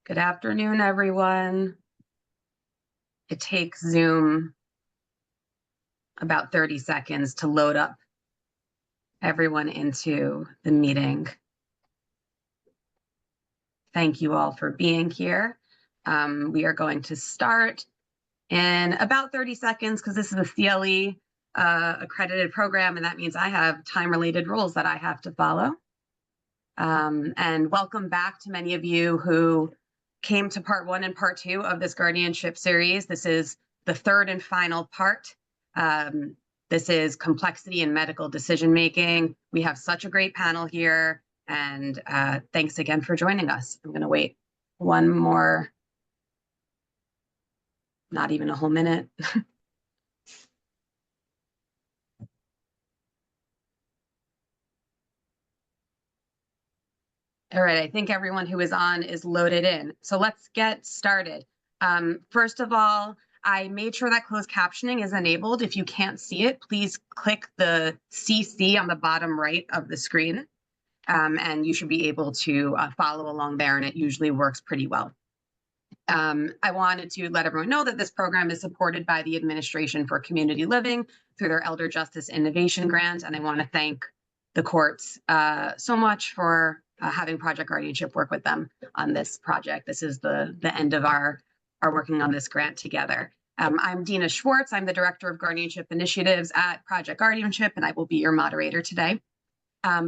Good afternoon, everyone. It takes Zoom about 30 seconds to load up everyone into the meeting. Thank you all for being here. We are going to start in about 30 seconds because this is a CLE accredited program, and that means I have time-related rules that I have to follow. And welcome back to many of you who came to part 1 and part 2 of this Guardianship series. This is the third and final part. This is complexity in medical decision-making. We have such a great panel here, and thanks again for joining us. I'm gonna wait one more, not even a whole minute. All right, I think everyone who is on is loaded in. So let's get started. First of all, I made sure that closed captioning is enabled. If you can't see it, please click the CC on the bottom right of the screen, and you should be able to follow along there, and it usually works pretty well. I wanted to let everyone know that this program is supported by the Administration for Community Living through their Elder Justice Innovation Grant, and I want to thank the courts so much for having Project Guardianship work with them on this project. This is the end of our working on this grant together. I'm Deena Schwartz. I'm the Director of Guardianship Initiatives at Project Guardianship, and I will be your moderator today.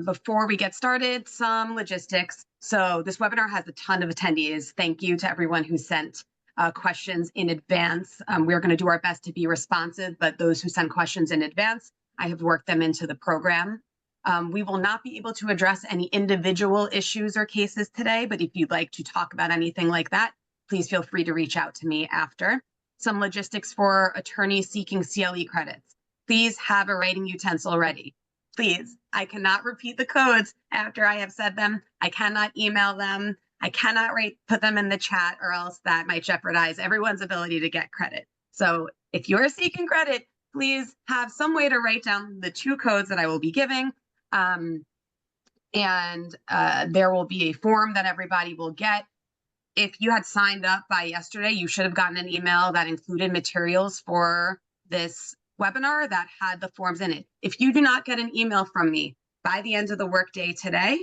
Before we get started, some logistics. So this webinar has a ton of attendees. Thank you to everyone who sent questions in advance. We're going to do our best to be responsive, but those who send questions in advance, I have worked them into the program. We will not be able to address any individual issues or cases today, but if you'd like to talk about anything like that, please feel free to reach out to me after. Some logistics for attorneys seeking CLE credits. Please have a writing utensil ready. Please, I cannot repeat the codes after I have said them. I cannot email them. I cannot put them in the chat, or else that might jeopardize everyone's ability to get credit. So if you're seeking credit, please have some way to write down the 2 codes that I will be giving. There will be a form that everybody will get. If you had signed up by yesterday, you should have gotten an email that included materials for this webinar that had the forms in it. If you do not get an email from me by the end of the workday today,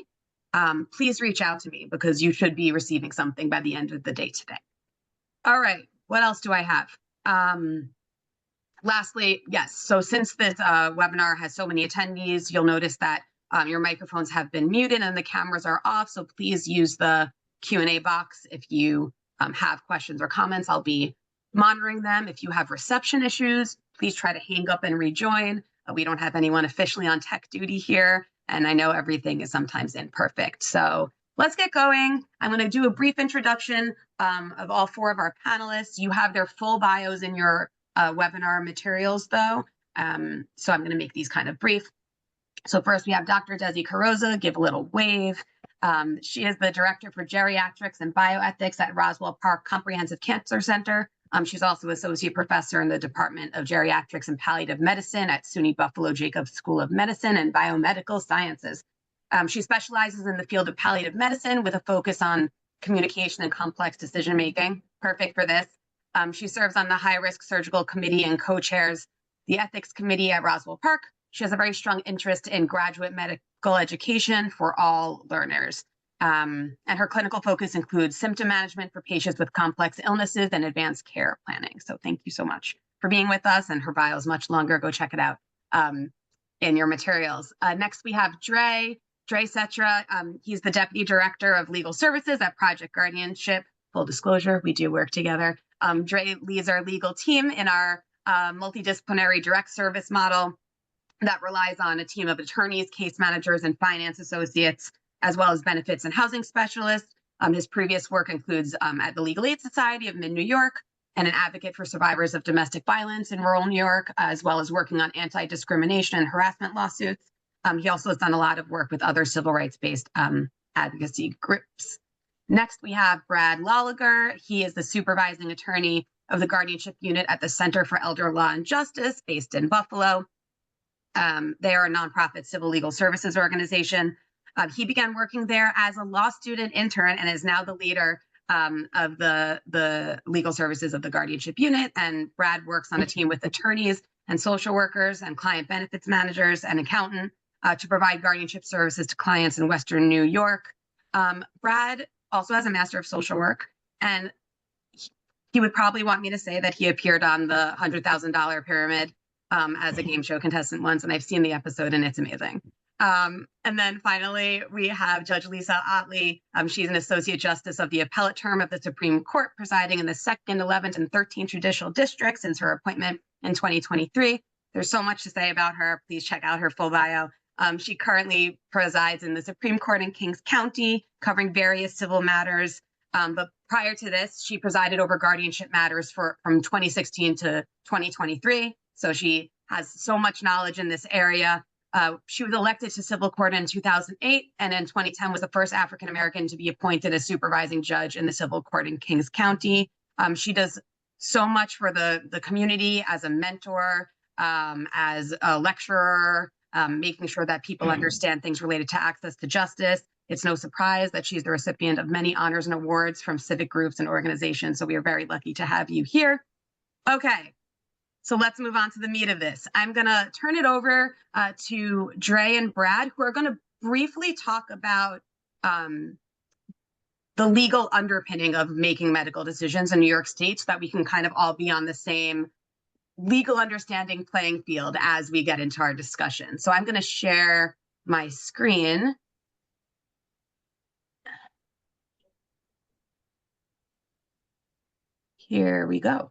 please reach out to me because you should be receiving something by the end of the day today. All right, what else do I have? Lastly, yes, so since this webinar has so many attendees, you'll notice that your microphones have been muted and the cameras are off, so please use the Q&A box if you have questions or comments. I'll be monitoring them. If you have reception issues, please try to hang up and rejoin. We don't have anyone officially on tech duty here, and I know everything is sometimes imperfect. So let's get going. I'm going to do a brief introduction of all 4 of our panelists. You have their full bios in your webinar materials, though, so I'm going to make these kind of brief. So first, we have Dr. Desi Carozza. Give a little wave. She is the Director for Geriatrics and Bioethics at Roswell Park Comprehensive Cancer Center. She's also Associate Professor in the Department of Geriatrics and Palliative Medicine at SUNY Buffalo Jacobs School of Medicine and Biomedical Sciences. She specializes in the field of palliative medicine with a focus on communication and complex decision-making. Perfect for this. She serves on the high-risk surgical committee and co-chairs the ethics committee at Roswell Park. She has a very strong interest in graduate medical education for all learners. And her clinical focus includes symptom management for patients with complex illnesses and advanced care planning. So thank you so much for being with us. And her bio is much longer. Go check it out in your materials. Next, we have Dre Cetra. He's the Deputy Director of Legal Services at Project Guardianship. Full disclosure, we do work together. Dre leads our legal team in our multidisciplinary direct service model that relies on a team of attorneys, case managers, and finance associates, as well as benefits and housing specialists. His previous work includes at the Legal Aid Society of Mid-New York and an advocate for survivors of domestic violence in rural New York, as well as working on anti-discrimination and harassment lawsuits. He also has done a lot of work with other civil rights-based advocacy groups. Next, we have Brad Loliger. He is the supervising attorney of the Guardianship Unit at the Center for Elder Law and Justice, based in Buffalo. They are a nonprofit civil legal services organization. He began working there as a law student intern and is now the leader of the legal services of the guardianship unit. And Brad works on a team with attorneys and social workers and client benefits managers and accountant to provide guardianship services to clients in Western New York. Brad also has a Master of Social Work, and he would probably want me to say that he appeared on the $100,000 pyramid as a game show contestant once, and I've seen the episode and it's amazing. And then finally, we have Judge Lisa Ottley. She's an Associate Justice of the Appellate Term of the Supreme Court, presiding in the 2nd, 11th, and 13th Judicial District since her appointment in 2023. There's so much to say about her. Please check out her full bio. She currently presides in the Supreme Court in Kings County, covering various civil matters. But prior to this, she presided over guardianship matters from 2016 to 2023. So she has so much knowledge in this area. She was elected to civil court in 2008, and in 2010 was the first African-American to be appointed as supervising judge in the civil court in Kings County. She does so much for the community as a mentor, as a lecturer, making sure that people understand things related to access to justice. It's no surprise that she's the recipient of many honors and awards from civic groups and organizations. So we are very lucky to have you here. Okay, so let's move on to the meat of this. I'm going to turn it over to Dre and Brad, who are going to briefly talk about the legal underpinning of making medical decisions in New York State, so that we can kind of all be on the same legal understanding playing field as we get into our discussion. So I'm going to share my screen. Here we go.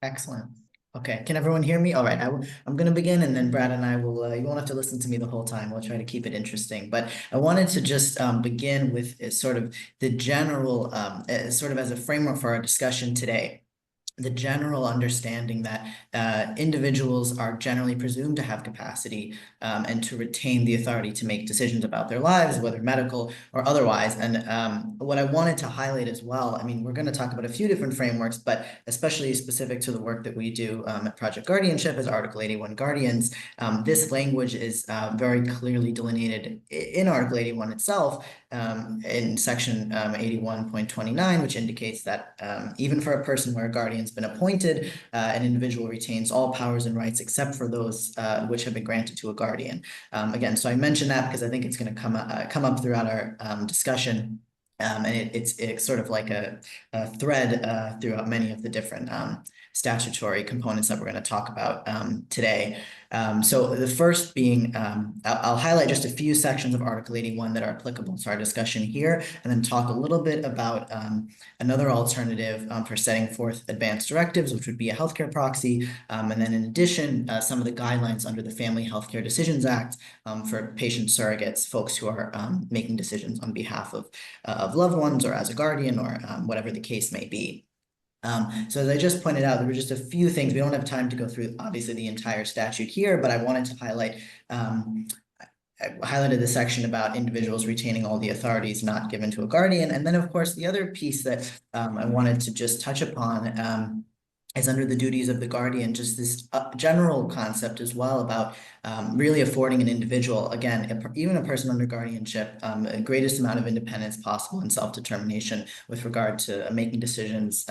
Excellent. Okay, can everyone hear me? All right, I'm going to begin, and then Brad and I will, you won't have to listen to me the whole time. We'll try to keep it interesting. But I wanted to just begin with sort of the general, sort of as a framework for our discussion today. The general understanding that individuals are generally presumed to have capacity and to retain the authority to make decisions about their lives, whether medical or otherwise. And what I wanted to highlight as well, I mean, we're going to talk about a few different frameworks, but especially specific to the work that we do at Project Guardianship as Article 81 Guardians. This language is very clearly delineated in Article 81 itself in Section 81.29, which indicates that even for a person where a guardian been appointed, an individual retains all powers and rights except for those which have been granted to a guardian. Again, so I mentioned that because I think it's going to come up throughout our discussion. And it's sort of like a thread throughout many of the different statutory components that we're going to talk about today. So the first being, I'll highlight just a few sections of Article 81 that are applicable to our discussion here, and then talk a little bit about another alternative for setting forth advanced directives, which would be a healthcare proxy. And then in addition, some of the guidelines under the Family Healthcare Decisions Act for patient surrogates, folks who are making decisions on behalf of loved ones or as a guardian or whatever the case may be. So as I just pointed out, there were just a few things. We don't have time to go through, obviously, the entire statute here, but I wanted to highlight, I highlighted the section about individuals retaining all the authorities not given to a guardian. And then, of course, the other piece that I wanted to just touch upon is under the duties of the guardian, just this general concept as well about really affording an individual, again, even a person under guardianship, the greatest amount of independence possible and self-determination with regard to making decisions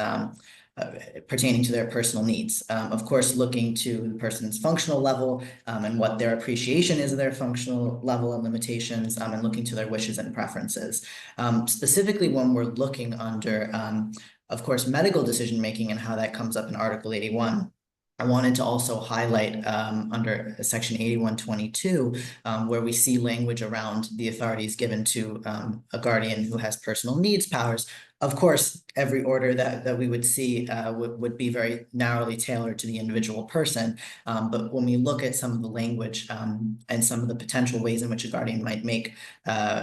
pertaining to their personal needs. Of course, looking to the person's functional level and what their appreciation is of their functional level and limitations, and looking to their wishes and preferences. Specifically, when we're looking under of course, medical decision-making and how that comes up in Article 81. I wanted to also highlight under Section 8122, where we see language around the authorities given to a guardian who has personal needs powers. Of course, every order that we would see would be very narrowly tailored to the individual person. But when we look at some of the language and some of the potential ways in which a guardian might make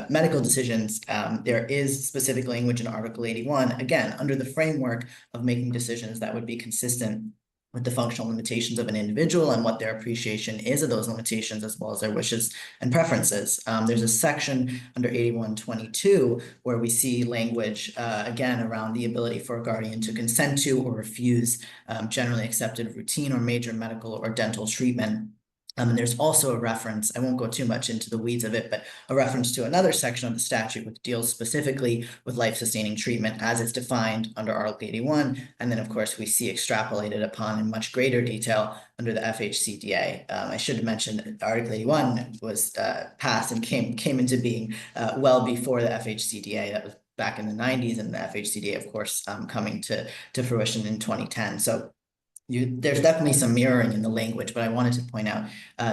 medical decisions, there is specific language in Article 81, again, under the framework of making decisions that would be consistent with the functional limitations of an individual and what their appreciation is of those limitations, as well as their wishes and preferences. There's a section under 8122 where we see language, again, around the ability for a guardian to consent to or refuse generally accepted routine or major medical or dental treatment And there's also a reference, I won't go too much into the weeds of it, but a reference to another section of the statute which deals specifically with life-sustaining treatment as it's defined under Article 81. And then, of course, we see extrapolated upon in much greater detail under the FHCDA. I should have mentioned that Article 81 was passed and came into being well before the FHCDA. That was back in the 90s, and the FHCDA, of course, coming to fruition in 2010. So there's definitely some mirroring in the language, but I wanted to point out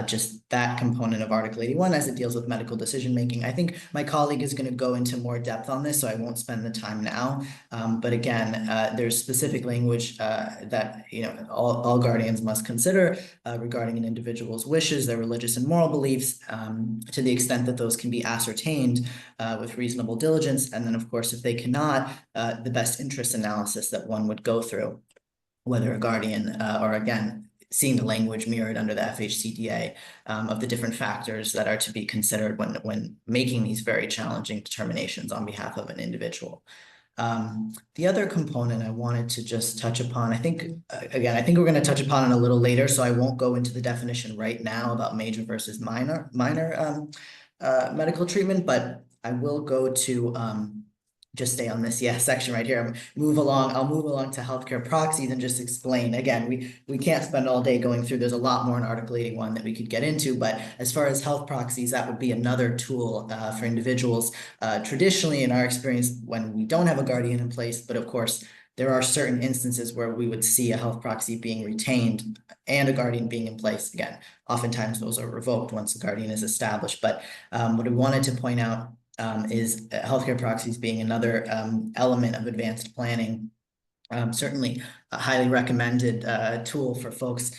just that component of Article 81 as it deals with medical decision making. I think my colleague is going to go into more depth on this, so I won't spend the time now. But again, there's specific language that all guardians must consider regarding an individual's wishes, their religious and moral beliefs, to the extent that those can be ascertained with reasonable diligence. And then, of course, if they cannot, the best interest analysis that one would go through, whether a guardian or, again, seeing the language mirrored under the FHCDA of the different factors that are to be considered when making these very challenging determinations on behalf of an individual. The other component I wanted to just touch upon, I think we're going to touch upon it a little later, so I won't go into the definition right now about major versus minor medical treatment, but I will go to just stay on this section right here. I'll move along to healthcare proxies and just explain. Again, we can't spend all day going through. There's a lot more in Article 81 that we could get into, but as far as health proxies, that would be another tool for individuals. Traditionally, in our experience, when we don't have a guardian in place, but of course, there are certain instances where we would see a health proxy being retained and a guardian being in place. Again, oftentimes those are revoked once the guardian is established. But what I wanted to point out is healthcare proxies being another element of advanced planning. Certainly a highly recommended tool for folks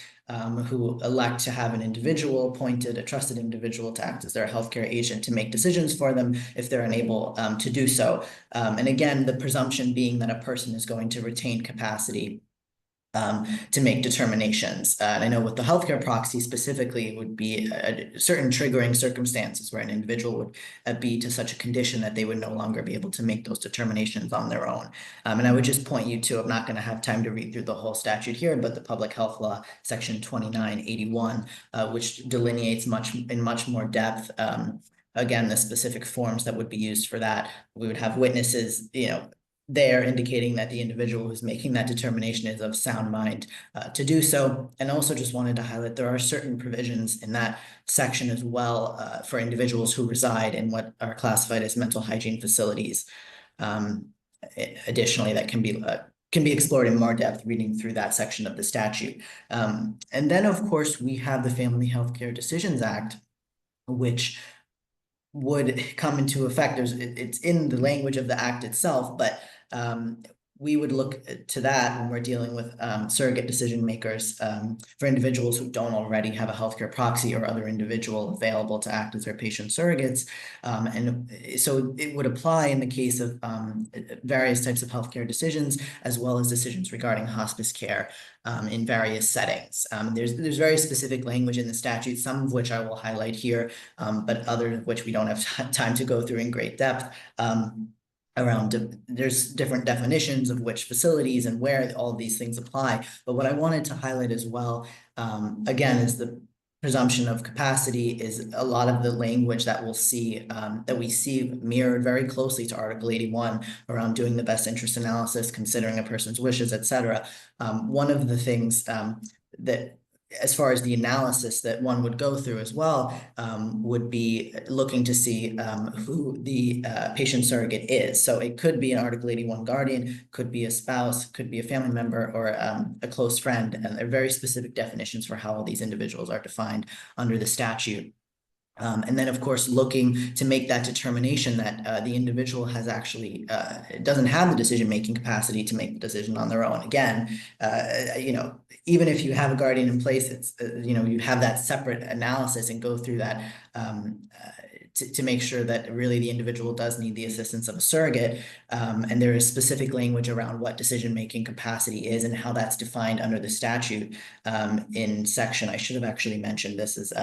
who elect to have an individual appointed, a trusted individual, to act as their healthcare agent to make decisions for them if they're unable to do so. And again, the presumption being that a person is going to retain capacity to make determinations. And I know with the healthcare proxy specifically, it would be certain triggering circumstances where an individual would be to such a condition that they would no longer be able to make those determinations on their own. And I would just point you to, I'm not going to have time to read through the whole statute here, but the Public Health Law, Section 2981, which delineates in much more depth, again, the specific forms that would be used for that. We would have witnesses, there indicating that the individual who's making that determination is of sound mind to do so. And also just wanted to highlight there are certain provisions in that section as well for individuals who reside in what are classified as mental hygiene facilities. Additionally, that can be explored in more depth reading through that section of the statute. And then, of course, we have the Family Healthcare Decisions Act, which would come into effect. It's in the language of the act itself, but we would look to that when we're dealing with surrogate decision makers for individuals who don't already have a healthcare proxy or other individual available to act as their patient surrogates. And so it would apply in the case of various types of healthcare decisions, as well as decisions regarding hospice care in various settings. There's very specific language in the statute, some of which I will highlight here, but others of which we don't have time to go through in great depth. There's different definitions of which facilities and where all of these things apply. But what I wanted to highlight as well, again, is the presumption of capacity is a lot of the language that we see mirrored very closely to Article 81 around doing the best interest analysis, considering a person's wishes, etc. One of the things that, as far as the analysis that one would go through as well, would be looking to see who the patient surrogate is. So it could be an Article 81 guardian, could be a spouse, could be a family member, or a close friend. And there are very specific definitions for how all these individuals are defined under the statute. And then, of course, looking to make that determination that the individual has actually doesn't have the decision-making capacity to make the decision on their own. Again, even if you have a guardian in place, it's you have that separate analysis and go through that to make sure that really the individual does need the assistance of a surrogate. And there is specific language around what decision-making capacity is and how that's defined under the statute in section. I should have actually mentioned this is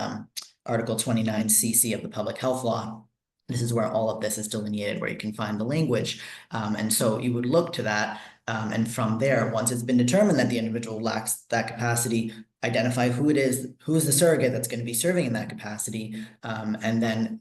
Article 29 CC of the Public Health Law. This is where all of this is delineated, where you can find the language. And so you would look to that And from there, once it's been determined that the individual lacks that capacity, identify who it is, who's the surrogate that's going to be serving in that capacity, and then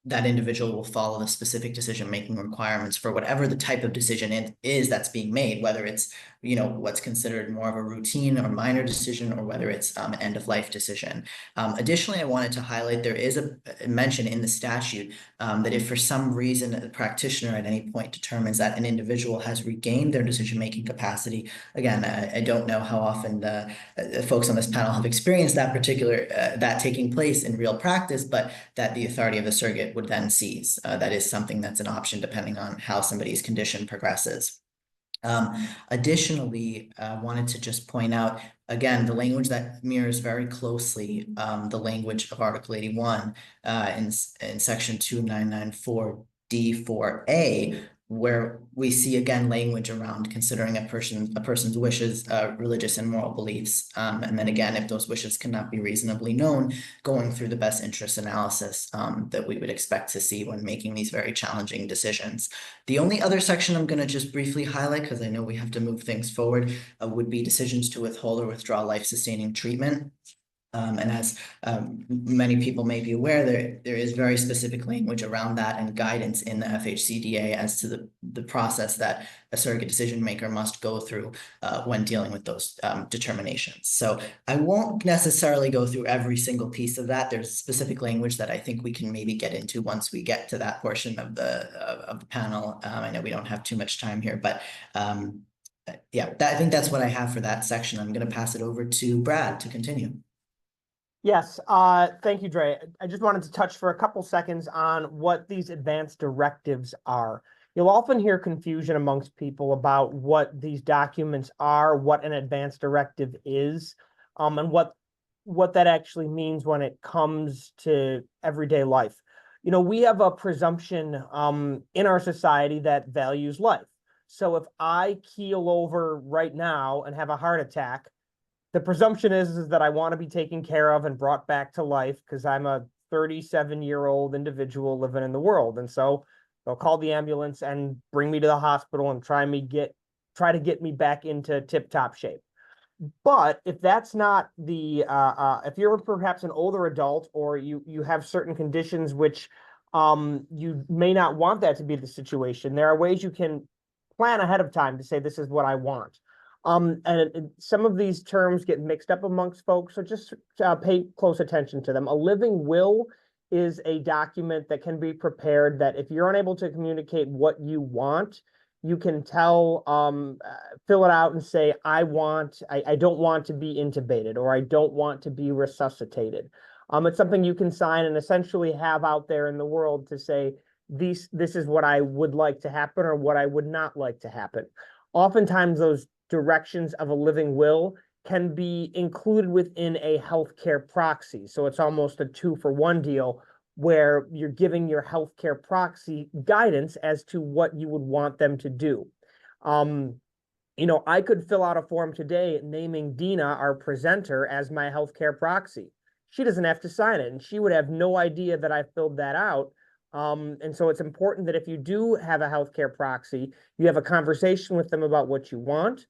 that individual will follow the specific decision-making requirements for whatever the type of decision is that's being made, whether it's, what's considered more of a routine or minor decision, or whether it's an end-of-life decision. Additionally, I wanted to highlight there is a mention in the statute that if for some reason a practitioner at any point determines that an individual has regained their decision-making capacity, again, I don't know how often the folks on this panel have experienced that particular, that taking place in real practice, but that the authority of the surrogate would then seize. That is something that's an option depending on how somebody's condition progresses. Additionally, I wanted to just point out, again, the language that mirrors very closely the language of Article 81 in Section 2994D4A, where we see again language around considering a person's wishes, religious and moral beliefs, and then again, if those wishes cannot be reasonably known, going through the best interest analysis that we would expect to see when making these very challenging decisions. The only other section I'm going to just briefly highlight, because I know we have to move things forward, would be decisions to withhold or withdraw life-sustaining treatment. And as many people may be aware, there is very specific language around that and guidance in the FHCDA as to the process that a surrogate decision maker must go through when dealing with those determinations. So I won't necessarily go through every single piece of that. There's specific language that I think we can maybe get into once we get to that portion of the panel. I know we don't have too much time here, but yeah, I think that's what I have for that section. I'm going to pass it over to Brad to continue. Yes, thank you, Dre. I just wanted to touch for a couple seconds on what these advanced directives are. You'll often hear confusion amongst people about what these documents are, what an advanced directive is, and what that actually means when it comes to everyday life. We have a presumption in our society that values life. So if I keel over right now and have a heart attack, the presumption is that I want to be taken care of and brought back to life because I'm a 37-year-old individual living in the world. And so they'll call the ambulance and bring me to the hospital and try to get me back into tip-top shape. But if that's not the, if you're perhaps an older adult or you have certain conditions which you may not want that to be the situation, there are ways you can plan ahead of time to say, this is what I want. And some of these terms get mixed up amongst folks, so just pay close attention to them. A living will is a document that can be prepared that if you're unable to communicate what you want, you can fill it out and say, I don't want to be intubated, or I don't want to be resuscitated. It's something you can sign and essentially have out there in the world to say, this is what I would like to happen or what I would not like to happen. Oftentimes those directions of a living will can be included within a healthcare proxy. So it's almost a 2-for-1 deal where you're giving your healthcare proxy guidance as to what you would want them to do. I could fill out a form today naming Deena, our presenter, as my healthcare proxy. She doesn't have to sign it, and she would have no idea that I filled that out. And so it's important that if you do have a healthcare proxy, you have a conversation with them about what you want,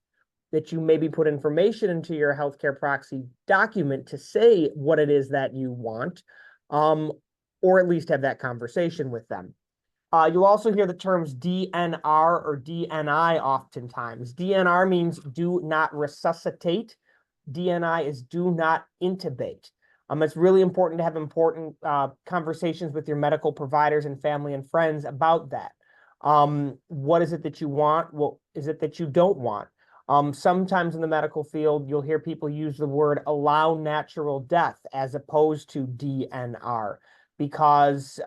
that you maybe put information into your healthcare proxy document to say what it is that you want, or at least have that conversation with them. You'll also hear the terms DNR or DNI oftentimes. DNR means do not resuscitate. DNI is do not intubate. It's really important to have important conversations with your medical providers and family and friends about that. What is it that you want? What is it that you don't want? Sometimes in the medical field, you'll hear people use the word allow natural death as opposed to DNR, because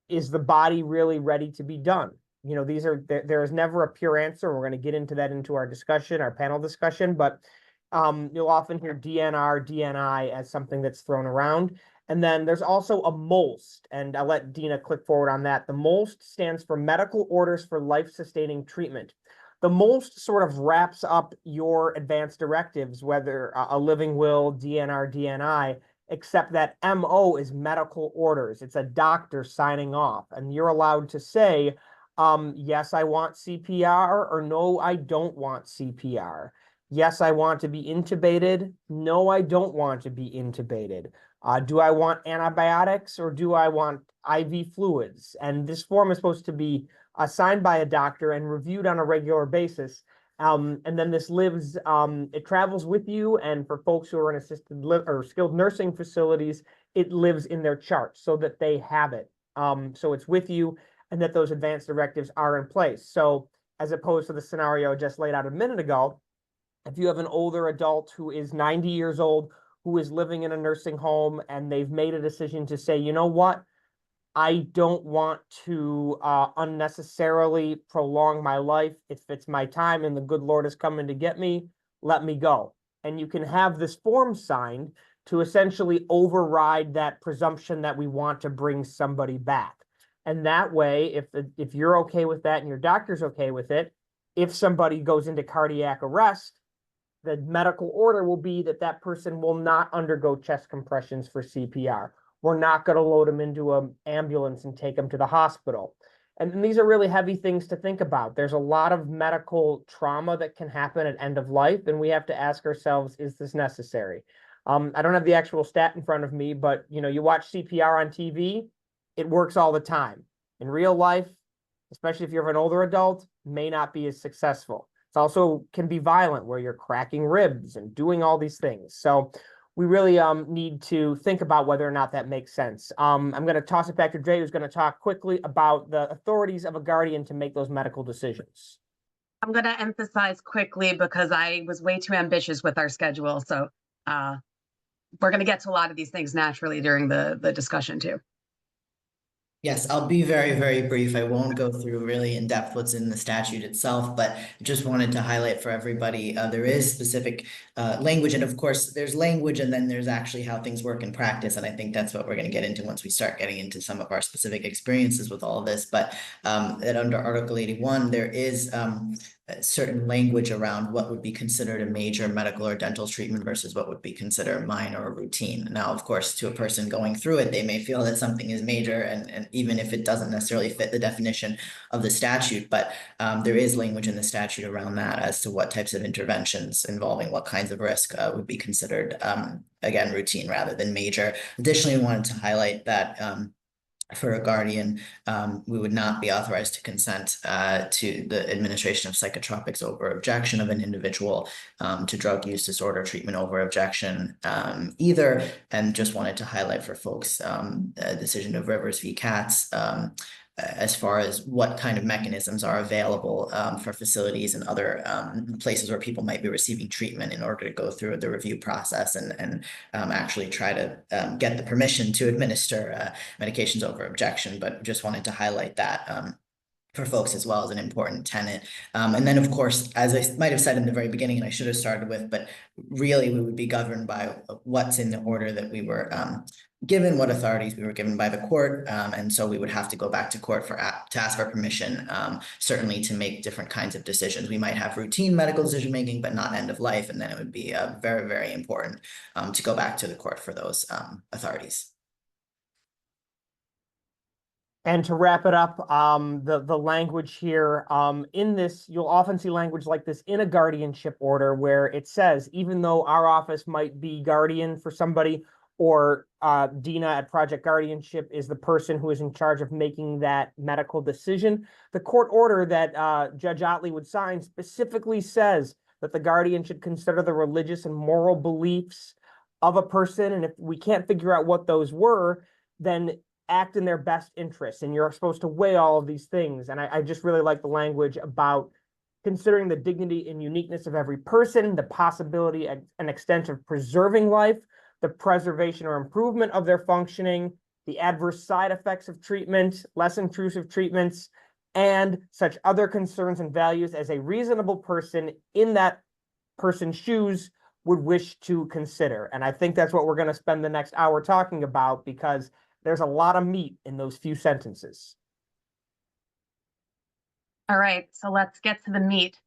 is the body really ready to be done? There is never a pure answer. We're going to get into that into our discussion, our panel discussion, but you'll often hear DNR, DNI as something that's thrown around. And then there's also a MOLST, and I'll let Deena click forward on that. The MOLST stands for Medical Orders for Life-Sustaining Treatment. The MOLST sort of wraps up your advanced directives, whether a living will, DNR, DNI, except that MO is medical orders. It's a doctor signing off, and you're allowed to say, Yes, I want CPR, or no, I don't want CPR. Yes, I want to be intubated. No, I don't want to be intubated. Do I want antibiotics, or do I want IV fluids? And this form is supposed to be signed by a doctor and reviewed on a regular basis. And then this lives, it travels with you. And for folks who are in assisted or skilled nursing facilities, it lives in their chart so that they have it. So it's with you, and that those advanced directives are in place. So as opposed to the scenario I just laid out a minute ago, if you have an older adult who is 90 years old, who is living in a nursing home, and they've made a decision to say, you know what, I don't want to unnecessarily prolong my life. If it's my time and the good Lord is coming to get me, let me go. And you can have this form signed to essentially override that presumption that we want to bring somebody back. And that way, if you're okay with that and your doctor's okay with it, if somebody goes into cardiac arrest, the medical order will be that that person will not undergo chest compressions for CPR. We're not going to load them into an ambulance and take them to the hospital. And these are really heavy things to think about. There's a lot of medical trauma that can happen at end of life, and we have to ask ourselves, is this necessary? I don't have the actual stat in front of me, but you watch CPR on TV, it works all the time. In real life, especially if you're an older adult, may not be as successful. It also can be violent, where you're cracking ribs and doing all these things. So we really need to think about whether or not that makes sense. I'm going to toss it back to Jay, who's going to talk quickly about the authorities of a guardian to make those medical decisions. I'm going to emphasize quickly because I was way too ambitious with our schedule. So we're going to get to a lot of these things naturally during the discussion too. Yes, I'll be very, very brief. I won't go through really in depth what's in the statute itself, but just wanted to highlight for everybody, there is specific language. And of course, there's language, and then there's actually how things work in practice. And I think that's what we're going to get into once we start getting into some of our specific experiences with all of this. But that under Article 81, there is certain language around what would be considered a major medical or dental treatment versus what would be considered minor or routine. Now, of course, to a person going through it, they may feel that something is major, and even if it doesn't necessarily fit the definition of the statute, but there is language in the statute around that as to what types of interventions involving what kinds of risk would be considered, again, routine rather than major. Additionally, I wanted to highlight that for a guardian, we would not be authorized to consent to the administration of psychotropics over objection of an individual, to drug use disorder treatment over objection either. And just wanted to highlight for folks a decision of Rivers v. Katz as far as what kind of mechanisms are available for facilities and other places where people might be receiving treatment in order to go through the review process and actually try to get the permission to administer medications over objection. But just wanted to highlight that for folks as well as an important tenet. And then, of course, as I might have said in the very beginning, and I should have started with, but really we would be governed by what's in the order that we were given, what authorities we were given by the court. And so we would have to go back to court to ask for permission, certainly to make different kinds of decisions. We might have routine medical decision making, but not end of life. And then it would be very, very important to go back to the court for those authorities. And to wrap it up, the language here, in this, you'll often see language like this in a guardianship order where it says, even though our office might be guardian for somebody, or Deena at Project Guardianship is the person who is in charge of making that medical decision, the court order that Judge Ottley would sign specifically says that the guardian should consider the religious and moral beliefs of a person. And if we can't figure out what those were, then act in their best interest. And you're supposed to weigh all of these things. And I just really like the language about considering the dignity and uniqueness of every person, the possibility and extent of preserving life, the preservation or improvement of their functioning, the adverse side effects of treatment, less intrusive treatments, and such other concerns and values as a reasonable person in that person's shoes would wish to consider. And I think that's what we're going to spend the next hour talking about, because there's a lot of meat in those few sentences. All right, so let's get to the meat.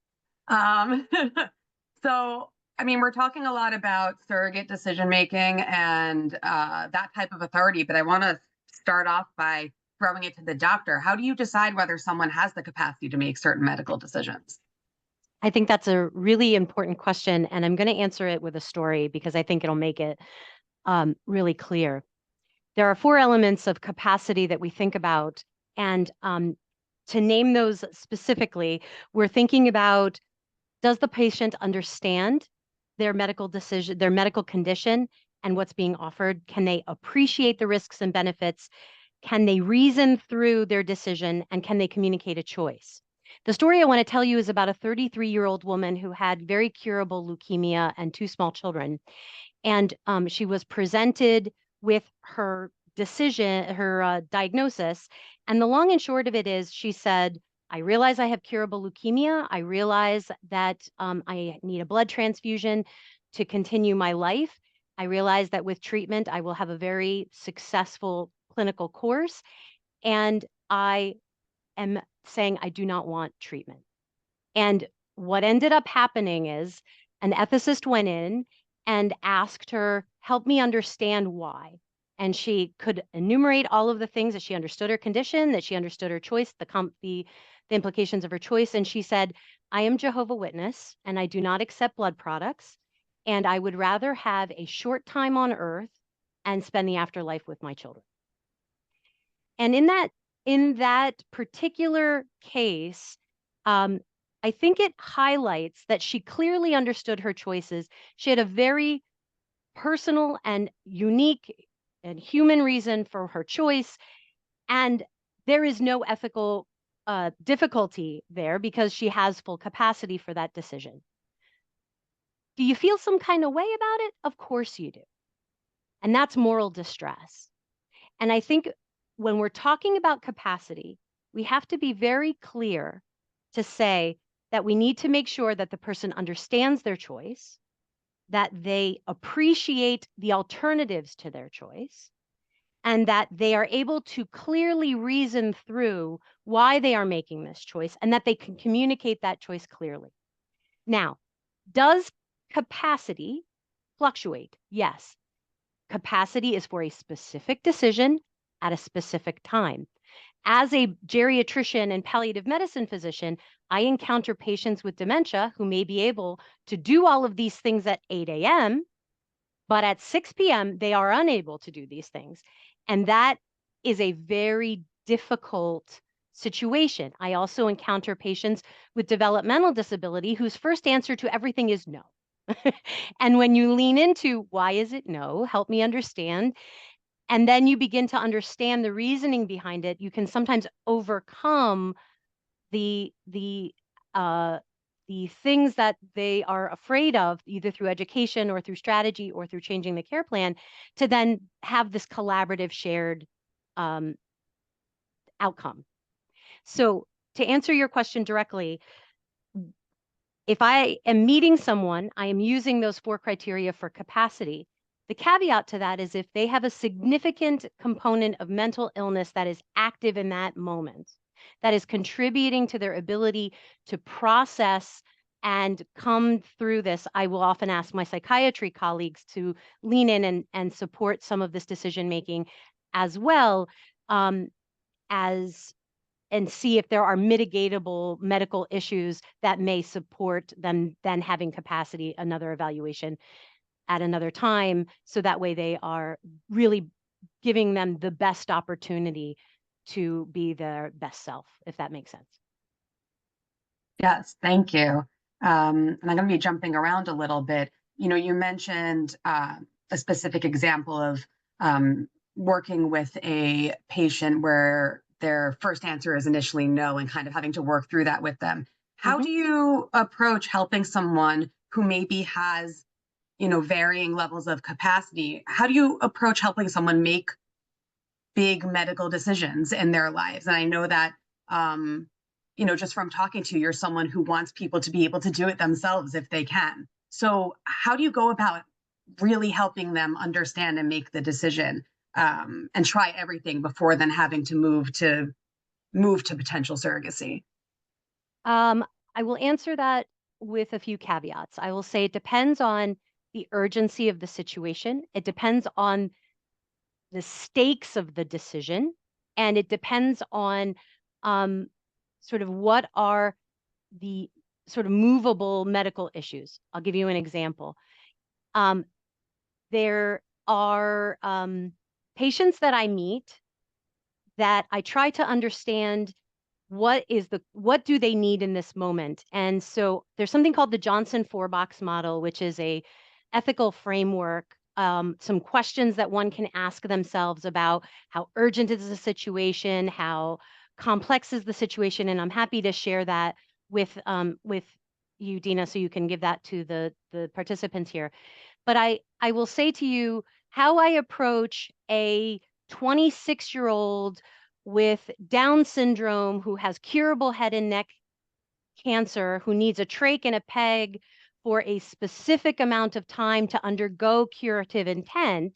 So, I mean, we're talking a lot about surrogate decision-making and that type of authority, but I want to start off by throwing it to the doctor. How do you decide whether someone has the capacity to make certain medical decisions? I think that's a really important question, and I'm going to answer it with a story because I think it'll make it really clear. There are 4 elements of capacity that we think about, and to name those specifically, we're thinking about, does the patient understand their medical decision, their medical condition, and what's being offered? Can they appreciate the risks and benefits? Can they reason through their decision, and can they communicate a choice? The story I want to tell you is about a 33-year-old woman who had very curable leukemia and 2 small children. And she was presented with her decision, her diagnosis. And the long and short of it is, she said, I realize I have curable leukemia. I realize that I need a blood transfusion to continue my life. I realize that with treatment, I will have a very successful clinical course. And I am saying I do not want treatment. And what ended up happening is an ethicist went in and asked her, help me understand why. And she could enumerate all of the things that she understood her condition, that she understood her choice, the implications of her choice. And she said, I am Jehovah's Witness and I do not accept blood products. And I would rather have a short time on earth and spend the afterlife with my children. And in that particular case, I think it highlights that she clearly understood her choices. She had a very personal and unique and human reason for her choice. And there is no ethical difficulty there because she has full capacity for that decision. Do you feel some kind of way about it? Of course you do. And that's moral distress. And I think when we're talking about capacity, we have to be very clear to say that we need to make sure that the person understands their choice, that they appreciate the alternatives to their choice, and that they are able to clearly reason through why they are making this choice, and that they can communicate that choice clearly. Now, does capacity fluctuate? Yes. Capacity is for a specific decision at a specific time. As a geriatrician and palliative medicine physician, I encounter patients with dementia who may be able to do all of these things at 8 a.m., but at 6 p.m., they are unable to do these things. And that is a very difficult situation. I also encounter patients with developmental disability whose first answer to everything is no. And when you lean into, why is it no? Help me understand. And then you begin to understand the reasoning behind it. You can sometimes overcome the things that they are afraid of, either through education or through strategy or through changing the care plan, to then have this collaborative shared outcome. So to answer your question directly, if I am meeting someone, I am using those 4 criteria for capacity. The caveat to that is if they have a significant component of mental illness that is active in that moment, that is contributing to their ability to process and come through this, I will often ask my psychiatry colleagues to lean in and support some of this decision-making as well, and see if there are mitigatable medical issues that may support them then having capacity, another evaluation at another time. So that way they are really giving them the best opportunity to be their best self, if that makes sense. Yes, thank you. And I'm going to be jumping around a little bit. You know, you mentioned a specific example of working with a patient where their first answer is initially no and kind of having to work through that with them. How do you approach helping someone who maybe has, you know, varying levels of capacity? How do you approach helping someone make big medical decisions in their lives? And I know that, you know, just from talking to you, you're someone who wants people to be able to do it themselves if they can. So how do you go about really helping them understand and make the decision, and try everything before then having to move to potential surrogacy? I will answer that with a few caveats. I will say it depends on the urgency of the situation. It depends on the stakes of the decision. And it depends on sort of what are the sort of movable medical issues. I'll give you an example. There are patients that I meet that I try to understand what do they need in this moment. And so there's something called the Johnson 4-box model, which is a ethical framework, some questions that one can ask themselves about how urgent is the situation, how complex is the situation, and I'm happy to share that with you, Deena, so you can give that to the participants here. But I will say to you how I approach a 26-year-old with Down syndrome who has curable head and neck cancer, who needs a trach and a peg for a specific amount of time to undergo curative intent.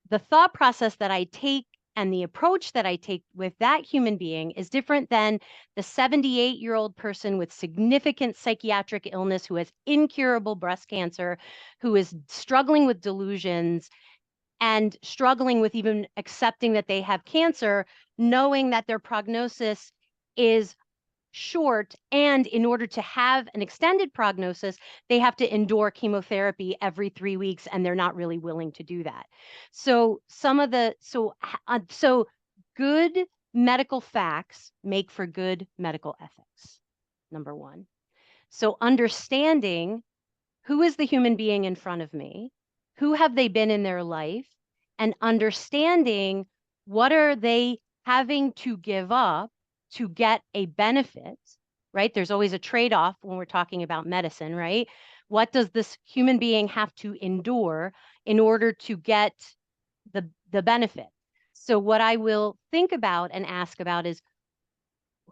The thought process that I take and the approach that I take with that human being is different than the 78-year-old person with significant psychiatric illness who has incurable breast cancer, who is struggling with delusions and struggling with even accepting that they have cancer, knowing that their prognosis is short, and in order to have an extended prognosis, they have to endure chemotherapy every 3 weeks, and they're not really willing to do that. So so good medical facts make for good medical ethics, number one. So understanding who is the human being in front of me, who have they been in their life, and understanding what are they having to give up to get a benefit, right? There's always a trade-off when we're talking about medicine, right? What does this human being have to endure in order to get the benefit? So what I will think about and ask about is,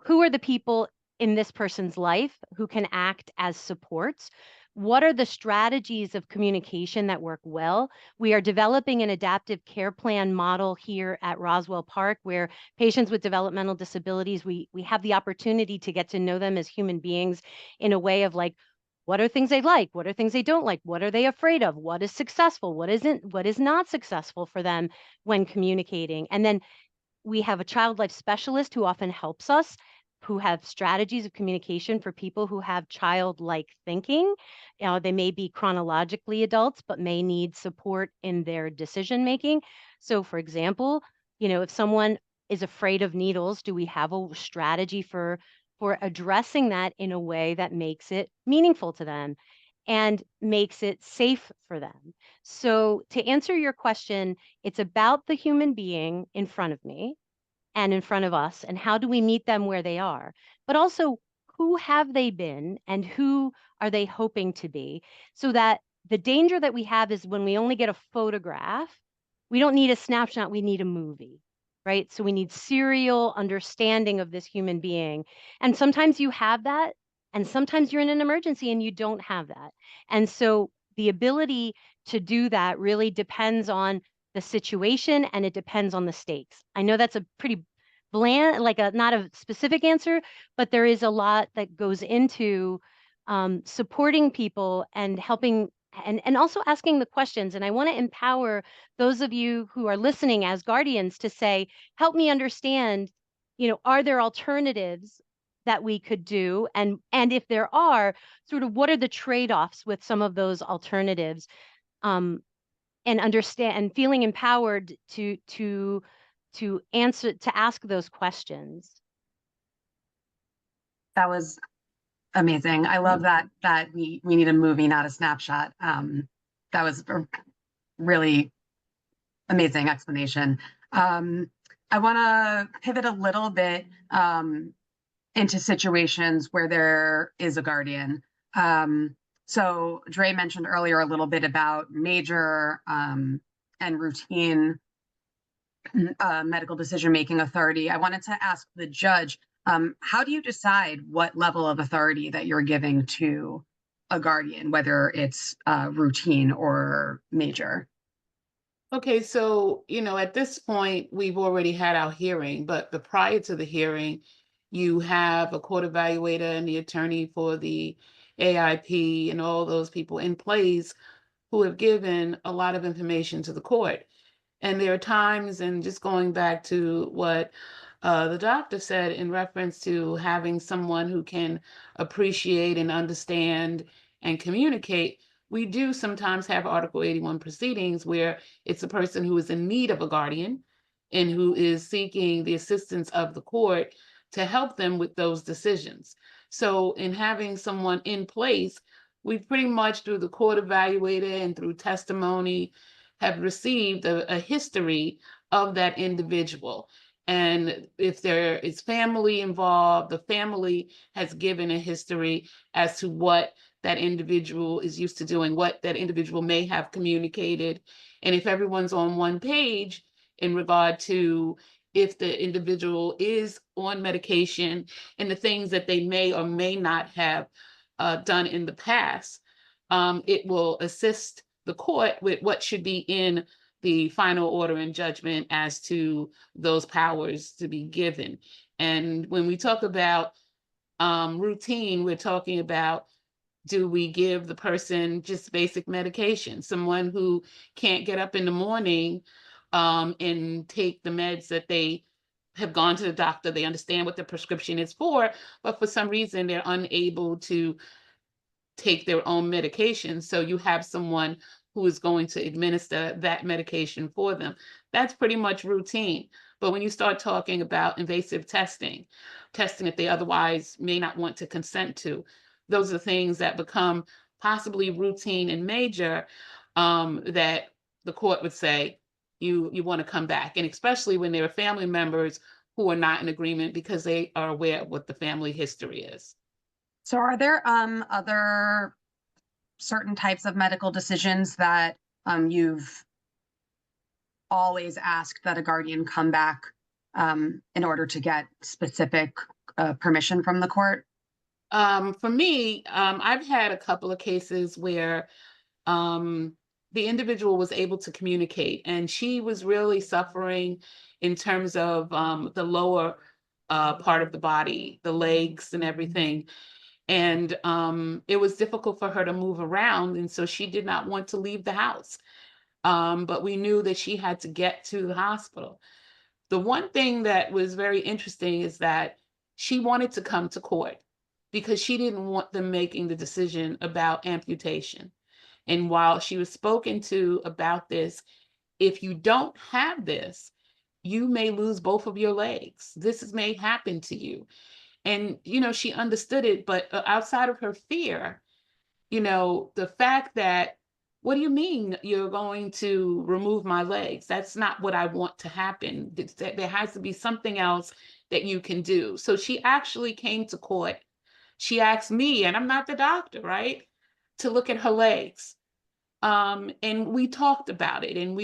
who are the people in this person's life who can act as supports? What are the strategies of communication that work well? We are developing an adaptive care plan model here at Roswell Park, where patients with developmental disabilities, we have the opportunity to get to know them as human beings in a way of like, what are things they like? What are things they don't like? What are they afraid of? What is successful? What isn't? What is not successful for them when communicating? And then we have a child life specialist who often helps us, who have strategies of communication for people who have childlike thinking. They may be chronologically adults, but may need support in their decision making. So for example, if someone is afraid of needles, do we have a strategy for addressing that in a way that makes it meaningful to them and makes it safe for them? So to answer your question, it's about the human being in front of me and in front of us, and how do we meet them where they are, but also who have they been and who are they hoping to be, so that the danger that we have is when we only get a photograph, we don't need a snapshot, we need a movie, right? So we need serial understanding of this human being. And sometimes you have that, and sometimes you're in an emergency and you don't have that. And so the ability to do that really depends on the situation, and it depends on the stakes. I know that's a pretty bland, like not a specific answer, but there is a lot that goes into supporting people and helping and also asking the questions. And I want to empower those of you who are listening as guardians to say, help me understand, are there alternatives that we could do? And if there are, sort of what are the trade-offs with some of those alternatives? And understand and feeling empowered to ask those questions. That was amazing. I love that we need a movie, not a snapshot. That was a really amazing explanation. I want to pivot a little bit into situations where there is a guardian. So Dre mentioned earlier a little bit about major and routine medical decision-making authority. I wanted to ask the judge, how do you decide what level of authority that you're giving to a guardian, whether it's routine or major? Okay, so, at this point, we've already had our hearing, but prior to the hearing, you have a court evaluator and the attorney for the AIP and all those people in place who have given a lot of information to the court. And there are times, and just going back to what the doctor said in reference to having someone who can appreciate and understand and communicate, we do sometimes have Article 81 proceedings where it's a person who is in need of a guardian and who is seeking the assistance of the court to help them with those decisions. So in having someone in place, we pretty much, through the court evaluator and through testimony, have received a history of that individual. And if there is family involved, the family has given a history as to what that individual is used to doing, what that individual may have communicated. And if everyone's on one page in regard to if the individual is on medication and the things that they may or may not have done in the past, it will assist the court with what should be in the final order and judgment as to those powers to be given. And when we talk about routine, we're talking about, do we give the person just basic medication? Someone who can't get up in the morning and take the meds that they have gone to the doctor, they understand what the prescription is for, but for some reason they're unable to take their own medication. So you have someone who is going to administer that medication for them. That's pretty much routine. But when you start talking about invasive testing that they otherwise may not want to consent to, those are things that become possibly routine and major, that the court would say, you want to come back. And especially when there are family members who are not in agreement because they are aware of what the family history is. So are there other certain types of medical decisions that you've always asked that a guardian come back in order to get specific permission from the court? For me, I've had a couple of cases where the individual was able to communicate, and she was really suffering in terms of the lower part of the body, the legs and everything. And it was difficult for her to move around, and so she did not want to leave the house. But we knew that she had to get to the hospital. The one thing that was very interesting is that she wanted to come to court because she didn't want them making the decision about amputation. And while she was spoken to about this, if you don't have this, you may lose both of your legs. This may happen to you. And, she understood it, but outside of her fear, the fact that, what do you mean you're going to remove my legs? That's not what I want to happen. There has to be something else that you can do. So she actually came to court. She asked me, and I'm not the doctor, right, to look at her legs. And we talked about it. And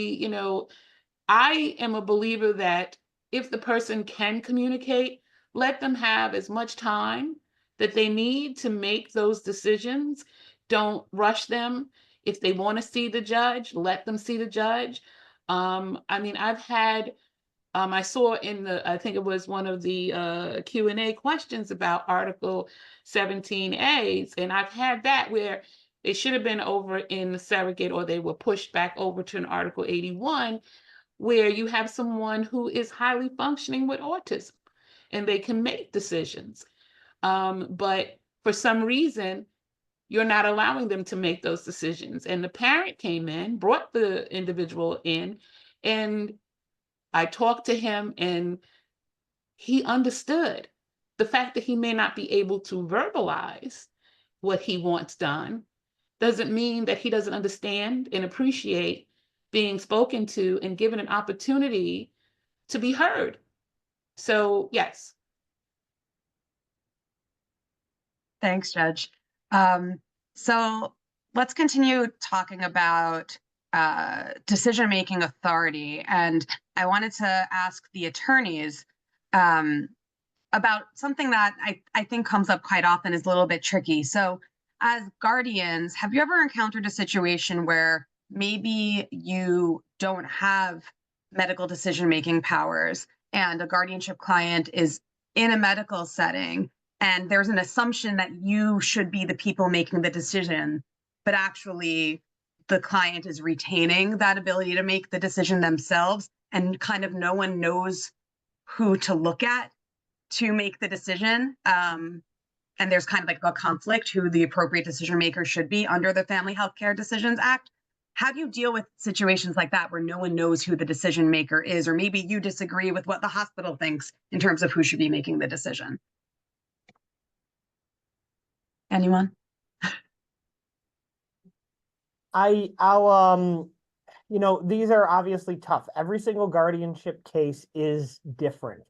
I am a believer that if the person can communicate, let them have as much time that they need to make those decisions. Don't rush them. If they want to see the judge, let them see the judge. I've had, I saw I think it was one of the Q&A questions about Article 17A, and I've had that where they should have been over in the surrogate, or they were pushed back over to an Article 81, where you have someone who is highly functioning with autism and they can make decisions. But for some reason, you're not allowing them to make those decisions. And the parent came in, brought the individual in, and I talked to him, and he understood the fact that he may not be able to verbalize what he wants done doesn't mean that he doesn't understand and appreciate being spoken to and given an opportunity to be heard. So, yes. Thanks, Judge. So let's continue talking about decision-making authority. And I wanted to ask the attorneys about something that I think comes up quite often, is a little bit tricky. So as guardians, have you ever encountered a situation where maybe you don't have medical decision-making powers and a guardianship client is in a medical setting and there's an assumption that you should be the people making the decision, but actually the client is retaining that ability to make the decision themselves, and kind of no one knows who to look at to make the decision. And there's kind of like a conflict who the appropriate decision maker should be under the Family Healthcare Decisions Act. How do you deal with situations like that where no one knows who the decision maker is, or maybe you disagree with what the hospital thinks in terms of who should be making the decision? Anyone? I'll you know, these are obviously tough. Every single guardianship case is different.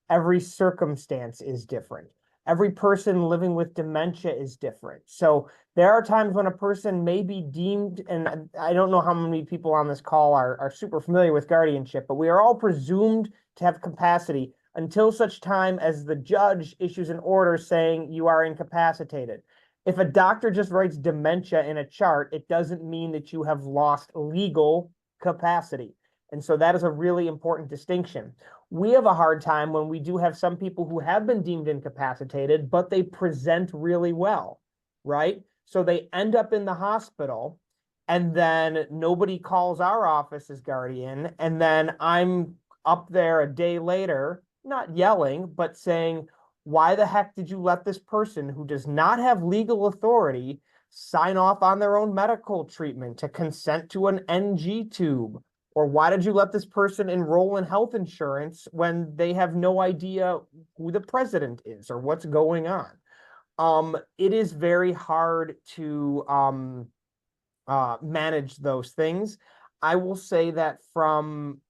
Every circumstance is different. Every person living with dementia is different. So there are times when a person may be deemed, and I don't know how many people on this call are super familiar with guardianship, but we are all presumed to have capacity until such time as the judge issues an order saying you are incapacitated. If a doctor just writes dementia in a chart, it doesn't mean that you have lost legal capacity. And so that is a really important distinction. We have a hard time when we do have some people who have been deemed incapacitated, but they present really well, right? So they end up in the hospital, and then nobody calls our office as guardian. And then I'm up there a day later, not yelling, but saying, why the heck did you let this person who does not have legal authority sign off on their own medical treatment to consent to an NG tube? Or why did you let this person enroll in health insurance when they have no idea who the president is or what's going on? It is very hard to manage those things. I will say that from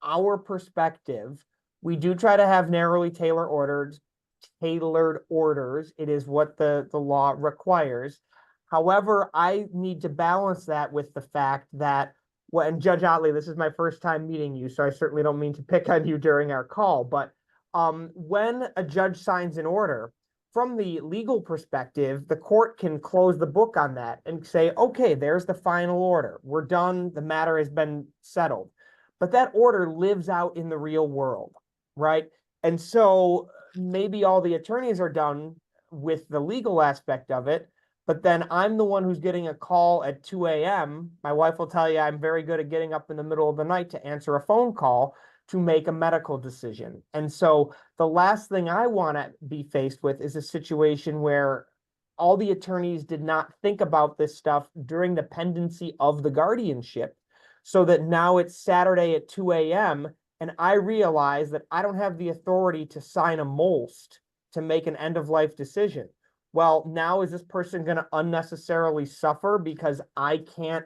our perspective, we do try to have narrowly tailored orders. It is what the law requires. However, I need to balance that with the fact that, well, and Judge Ottley, this is my first time meeting you, so I certainly don't mean to pick on you during our call, but when a judge signs an order, from the legal perspective, the court can close the book on that and say, okay, there's the final order. We're done. The matter has been settled. But that order lives out in the real world, right? And so maybe all the attorneys are done with the legal aspect of it, but then I'm the one who's getting a call at 2 a.m. My wife will tell you I'm very good at getting up in the middle of the night to answer a phone call to make a medical decision. And so the last thing I want to be faced with is a situation where all the attorneys did not think about this stuff during the pendency of the guardianship, so that now it's Saturday at 2 a.m. and I realize that I don't have the authority to sign a MOLST to make an end-of-life decision. Well, now is this person going to unnecessarily suffer because I can't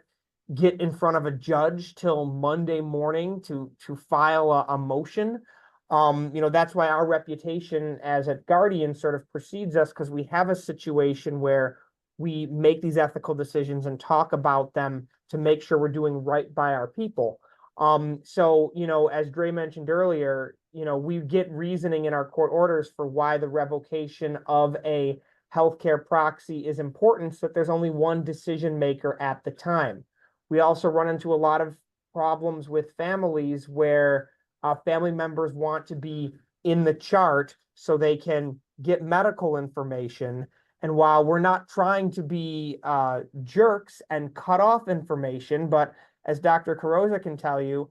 get in front of a judge till Monday morning to file a motion? You know, that's why our reputation as a guardian sort of precedes us, because we have a situation where we make these ethical decisions and talk about them to make sure we're doing right by our people. So, you know, as Dre mentioned earlier, you know, we get reasoning in our court orders for why the revocation of a healthcare proxy is important, so that there's only one decision maker at the time. We also run into a lot of problems with families where family members want to be in the chart so they can get medical information. And while we're not trying to be jerks and cut off information, but as Dr. Carozza can tell you,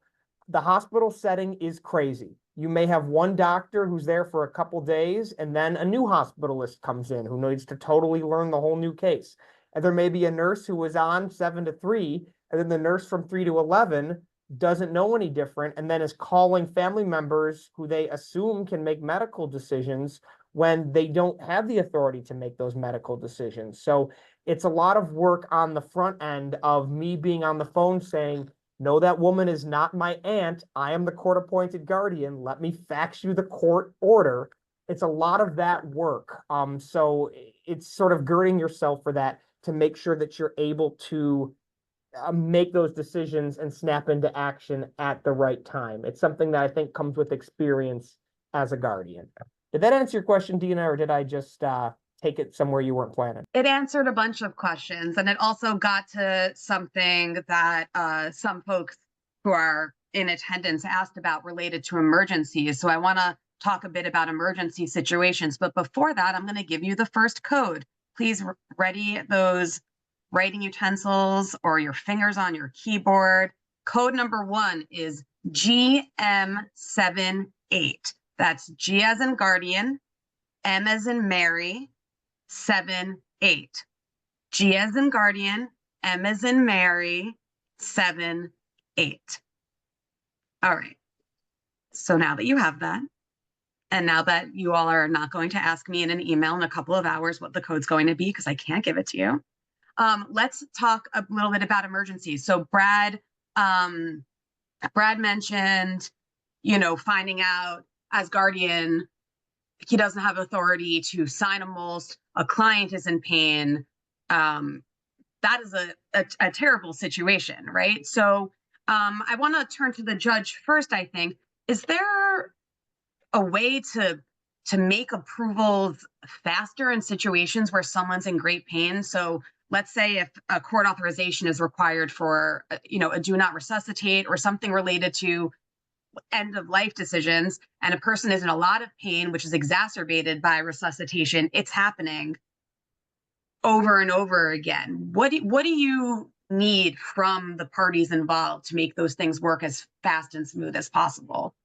the hospital setting is crazy. You may have one doctor who's there for a couple days, and then a new hospitalist comes in who needs to totally learn the whole new case. And there may be a nurse who was on 7 to 3, and then the nurse from 3 to 11 doesn't know any different, and then is calling family members who they assume can make medical decisions when they don't have the authority to make those medical decisions. So it's a lot of work on the front end of me being on the phone saying, no, that woman is not my aunt. I am the court-appointed guardian. Let me fax you the court order. It's a lot of that work. So it's sort of girding yourself for that to make sure that you're able to make those decisions and snap into action at the right time. It's something that I think comes with experience as a guardian. Did that answer your question, Deena, or did I just take it somewhere you weren't planning? It answered a bunch of questions, and it also got to something that some folks who are in attendance asked about related to emergencies. So I want to talk a bit about emergency situations. But before that, I'm going to give you the first code. Please ready those writing utensils or your fingers on your keyboard. Code number 1 is GM78. That's G as in guardian, M as in Mary, 7-8. G as in guardian, M as in Mary, 7-8. All right. So now that you have that, and now that you all are not going to ask me in an email in a couple of hours what the code's going to be, because I can't give it to you, let's talk a little bit about emergencies. So Brad mentioned, finding out as guardian, he doesn't have authority to sign a MOLST, a client is in pain. That is a terrible situation, right? So I want to turn to the judge first, I think. Is there a way to make approvals faster in situations where someone's in great pain? So let's say if a court authorization is required for, a do not resuscitate or something related to end of life decisions, and a person is in a lot of pain, which is exacerbated by resuscitation, it's happening over and over again. What do you need from the parties involved to make those things work as fast and smooth as possible?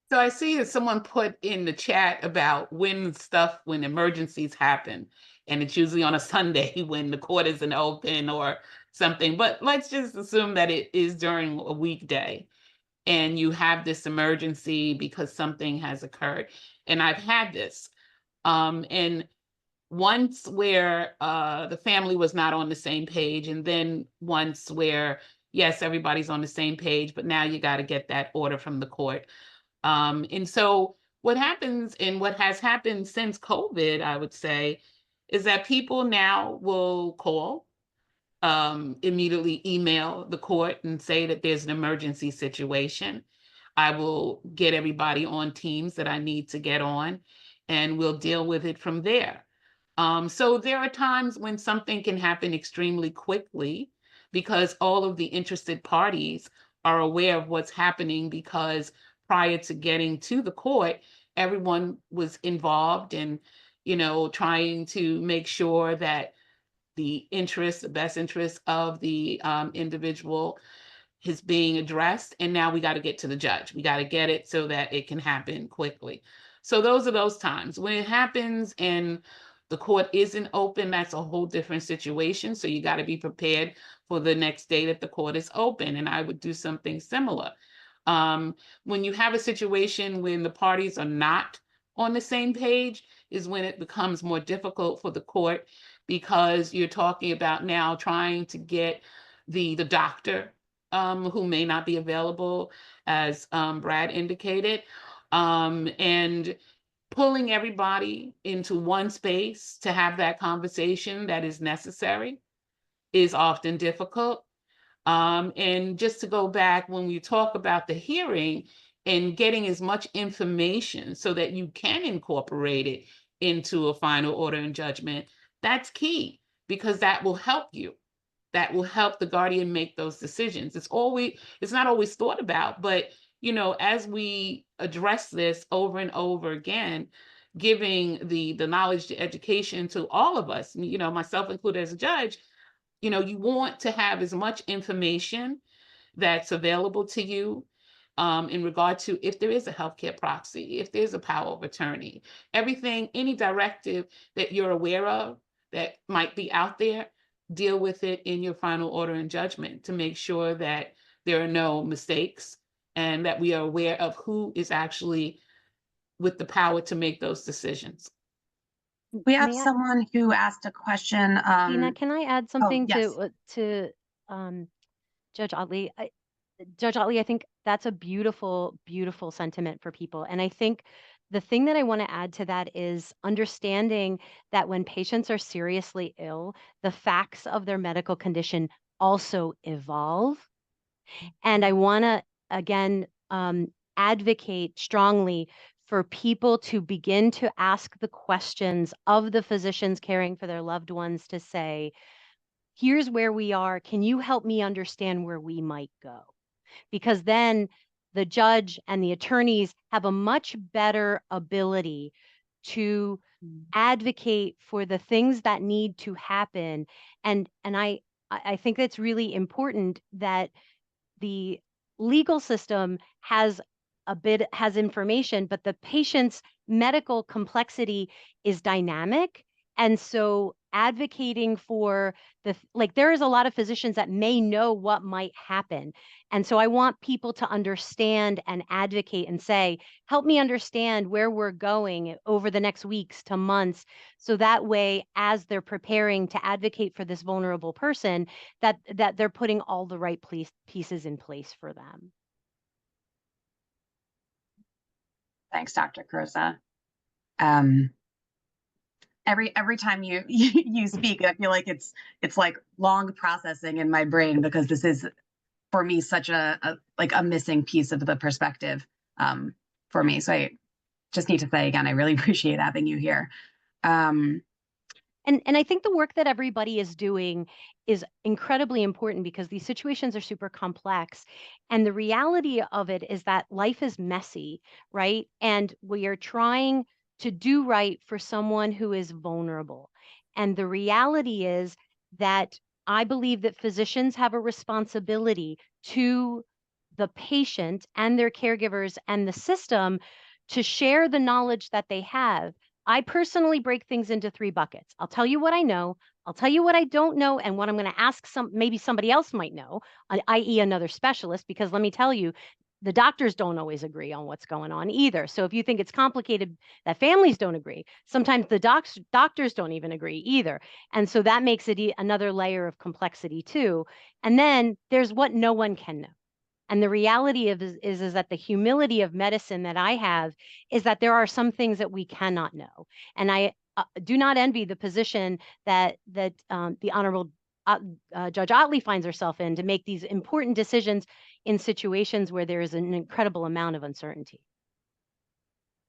So I see that someone put in the chat about when emergencies happen, and it's usually on a Sunday when the court isn't open or something. But let's just assume that it is during a weekday and you have this emergency because something has occurred. And I've had this. And once where the family was not on the same page, and then once where, yes, everybody's on the same page, but now you got to get that order from the court. And so what happens, and what has happened since COVID, I would say, is that people now will call, immediately email the court and say that there's an emergency situation. I will get everybody on Teams that I need to get on, and we'll deal with it from there. So there are times when something can happen extremely quickly because all of the interested parties are aware of what's happening, because prior to getting to the court, everyone was involved in, trying to make sure that the best interest of the individual is being addressed. And now we got to get to the judge. We got to get it so that it can happen quickly. So those are those times. When it happens and the court isn't open, that's a whole different situation. So you got to be prepared for the next day that the court is open. And I would do something similar. When you have a situation when the parties are not on the same page is when it becomes more difficult for the court, because you're talking about now trying to get the doctor who may not be available, as Brad indicated, and pulling everybody into one space to have that conversation that is necessary is often difficult. And just to go back, when we talk about the hearing and getting as much information so that you can incorporate it into a final order and judgment, that's key, because that will help you. That will help the guardian make those decisions. It's not always thought about, but as we address this over and over again, giving the knowledge, the education to all of us, myself included as a judge, you want to have as much information that's available to you in regard to if there is a healthcare proxy, if there's a power of attorney, everything, any directive that you're aware of that might be out there, deal with it in your final order and judgment to make sure that there are no mistakes and that we are aware of who is actually with the power to make those decisions. We have someone who asked a question. Deena, can I add something yes. to Judge Ottley? Judge Ottley, I think that's a beautiful, beautiful sentiment for people. And I think the thing that I want to add to that is understanding that when patients are seriously ill, the facts of their medical condition also evolve. And I want to, again, advocate strongly for people to begin to ask the questions of the physicians caring for their loved ones to say, here's where we are. Can you help me understand where we might go? Because then the judge and the attorneys have a much better ability to advocate for the things that need to happen. And I think that's really important that the legal system has information, but the patient's medical complexity is dynamic. And so advocating for there is a lot of physicians that may know what might happen. And so I want people to understand and advocate and say, help me understand where we're going over the next weeks to months. So that way, as they're preparing to advocate for this vulnerable person, that they're putting all the right pieces in place for them. Thanks, Dr. Carozza. Every time you you speak, I feel like it's like long processing in my brain, because this is, for me, such a missing piece of the perspective for me. So I just need to say again, I really appreciate having you here. And I think the work that everybody is doing is incredibly important, because these situations are super complex. And the reality of it is that life is messy, right? And we are trying to do right for someone who is vulnerable. And the reality is that I believe that physicians have a responsibility to the patient and their caregivers and the system to share the knowledge that they have. I personally break things into 3 buckets. I'll tell you what I know, I'll tell you what I don't know, and what I'm going to ask maybe somebody else might know, i.e. another specialist, because let me tell you, the doctors don't always agree on what's going on either. So if you think it's complicated that families don't agree, sometimes the doctors don't even agree either. And so that makes it another layer of complexity too. And then there's what no one can know. And the reality is that the humility of medicine that I have is that there are some things that we cannot know. And I do not envy the position that the Honorable Judge Ottley finds herself in, to make these important decisions in situations where there is an incredible amount of uncertainty.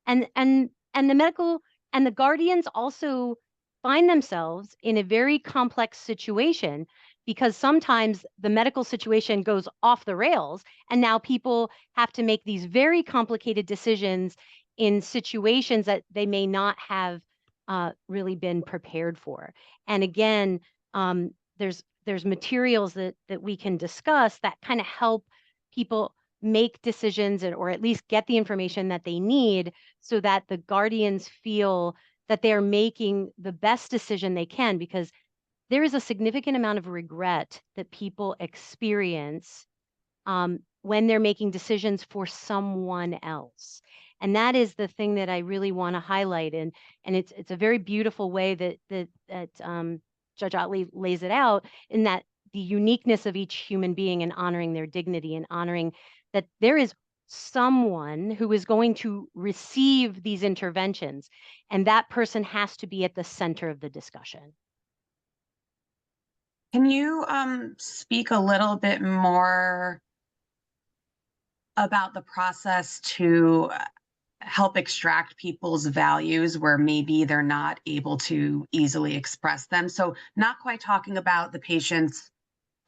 And the medical and the guardians also find themselves in a very complex situation, because sometimes the medical situation goes off the rails, and now people have to make these very complicated decisions in situations that they may not have really been prepared for. And again, there's materials that we can discuss that kind of help people make decisions, or at least get the information that they need, so that the guardians feel that they're making the best decision they can, because there is a significant amount of regret that people experience when they're making decisions for someone else. And that is the thing that I really want to highlight. And it's a very beautiful way that Judge Ottley lays it out, in that the uniqueness of each human being, and honoring their dignity, and honoring that there is someone who is going to receive these interventions, and that person has to be at the center of the discussion. Can you speak a little bit more about the process to help extract people's values where maybe they're not able to easily express them? So not quite talking about the patient's,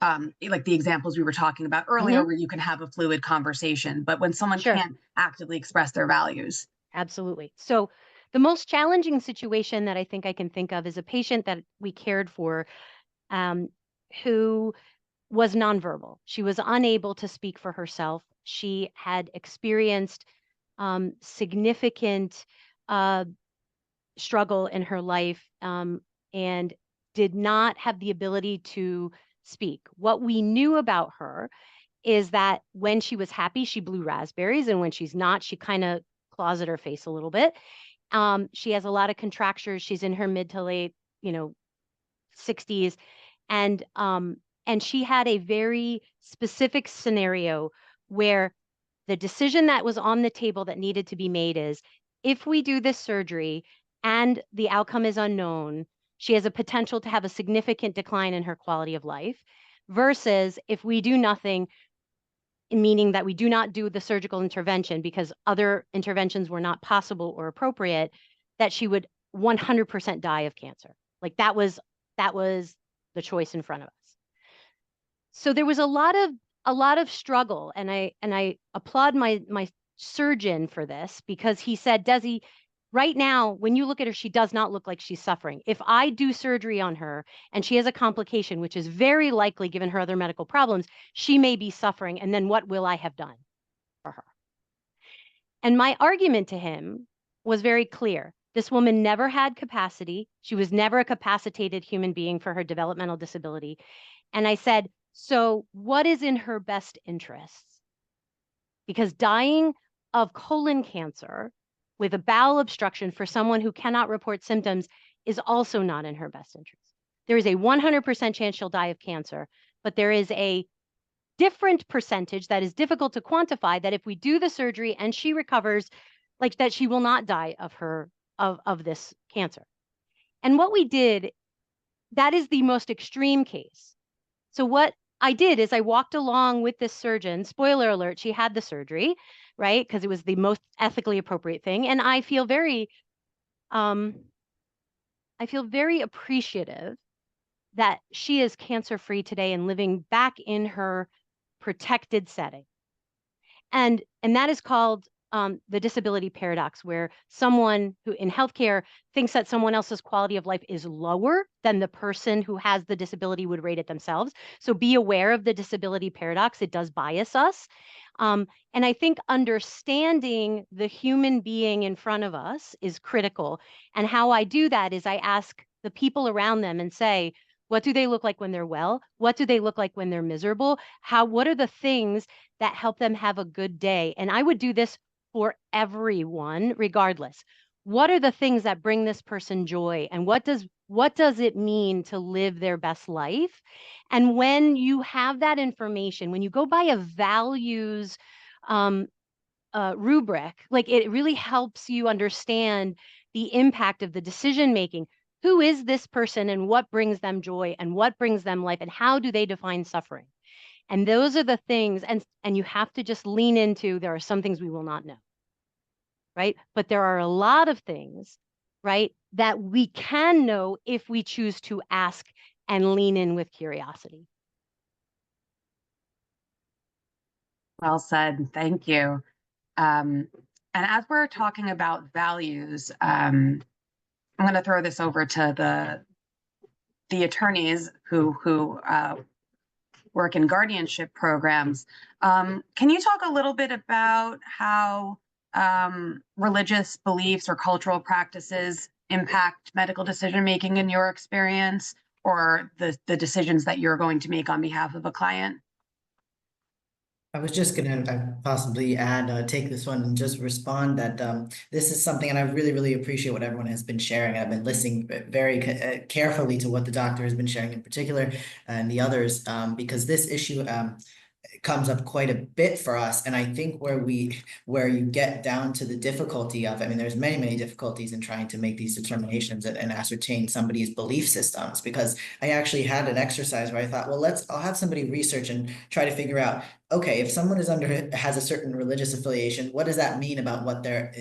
like the examples we were talking about earlier, where you can have a fluid conversation, but when someone can't actively express their values. Absolutely. So the most challenging situation that I think I can think of is a patient that we cared for, who was nonverbal. She was unable to speak for herself. She had experienced significant struggle in her life, and did not have the ability to speak. What we knew about her is that when she was happy, she blew raspberries, and when she's not, she kind of closeted her face a little bit. She has a lot of contractures. She's in her mid to late, 60s, and she had a very specific scenario where the decision that was on the table that needed to be made is, if we do this surgery and the outcome is unknown, she has a potential to have a significant decline in her quality of life, versus if we do nothing, meaning that we do not do the surgical intervention because other interventions were not possible or appropriate, that she would 100% die of cancer. Like that was the choice in front of us. So there was a lot of struggle, and I applaud my surgeon for this, because he said, Desi, right now, when you look at her, she does not look like she's suffering. If I do surgery on her and she has a complication, which is very likely given her other medical problems, she may be suffering. And then what will I have done for her? And my argument to him was very clear. This woman never had capacity. She was never a capacitated human being for her developmental disability. And I said, so what is in her best interests? Because dying of colon cancer with a bowel obstruction for someone who cannot report symptoms is also not in her best interest. There is a 100% chance she'll die of cancer, but there is a different percentage that is difficult to quantify that if we do the surgery and she recovers, like that she will not die of her of this cancer. And what we did, that is the most extreme case. So what I did is I walked along with this surgeon. Spoiler alert, she had the surgery, right? Because it was the most ethically appropriate thing. And I feel very appreciative that she is cancer-free today and living back in her protected setting. And that is called the disability paradox, where someone who in healthcare thinks that someone else's quality of life is lower than the person who has the disability would rate it themselves. So be aware of the disability paradox. It does bias us. And I think understanding the human being in front of us is critical. And how I do that is I ask the people around them and say, what do they look like when they're well? What do they look like when they're miserable? What are the things that help them have a good day? And I would do this for everyone, regardless. What are the things that bring this person joy? And what does it mean to live their best life? And when you have that information, when you go by a values rubric, like it really helps you understand the impact of the decision making. Who is this person and what brings them joy and what brings them life and how do they define suffering? And those are the things, and you have to just lean into, there are some things we will not know, right? But there are a lot of things, right, that we can know if we choose to ask and lean in with curiosity. Well said. Thank you. And as we're talking about values, I'm going to throw this over to the attorneys who work in guardianship programs. Can you talk a little bit about how religious beliefs or cultural practices impact medical decision-making in your experience, or the decisions that you're going to make on behalf of a client? I was just going to possibly take this one and just respond that this is something, and I really, really appreciate what everyone has been sharing. I've been listening very carefully to what the doctor has been sharing in particular and the others, because this issue comes up quite a bit for us. And I think where you get down to the difficulty of, I mean, there's many difficulties in trying to make these determinations and ascertain somebody's belief systems, because I actually had an exercise where I thought, well, I'll have somebody research and try to figure out, okay, if someone has a certain religious affiliation, what does that mean about what their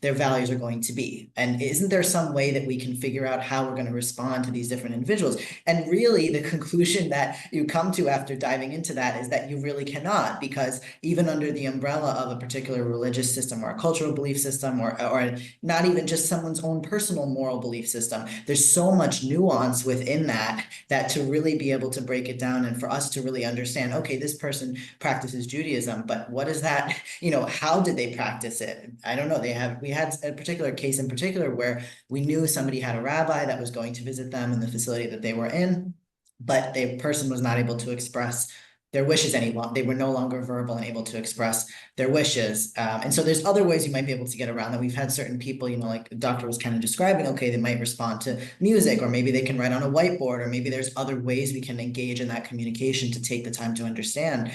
values are going to be? And isn't there some way that we can figure out how we're going to respond to these different individuals? And really the conclusion that you come to after diving into that is that you really cannot, because even under the umbrella of a particular religious system or a cultural belief system, or not even just someone's own personal moral belief system, there's so much nuance within that to really be able to break it down and for us to really understand, okay, this person practices Judaism, but what is that, how did they practice it? I don't know. We had a particular case in particular where we knew somebody had a rabbi that was going to visit them in the facility that they were in, but the person was not able to express their wishes any longer. They were no longer verbal and able to express their wishes. And so there's other ways you might be able to get around that. We've had certain people, like the doctor was kind of describing, okay, they might respond to music, or maybe they can write on a whiteboard, or maybe there's other ways we can engage in that communication to take the time to understand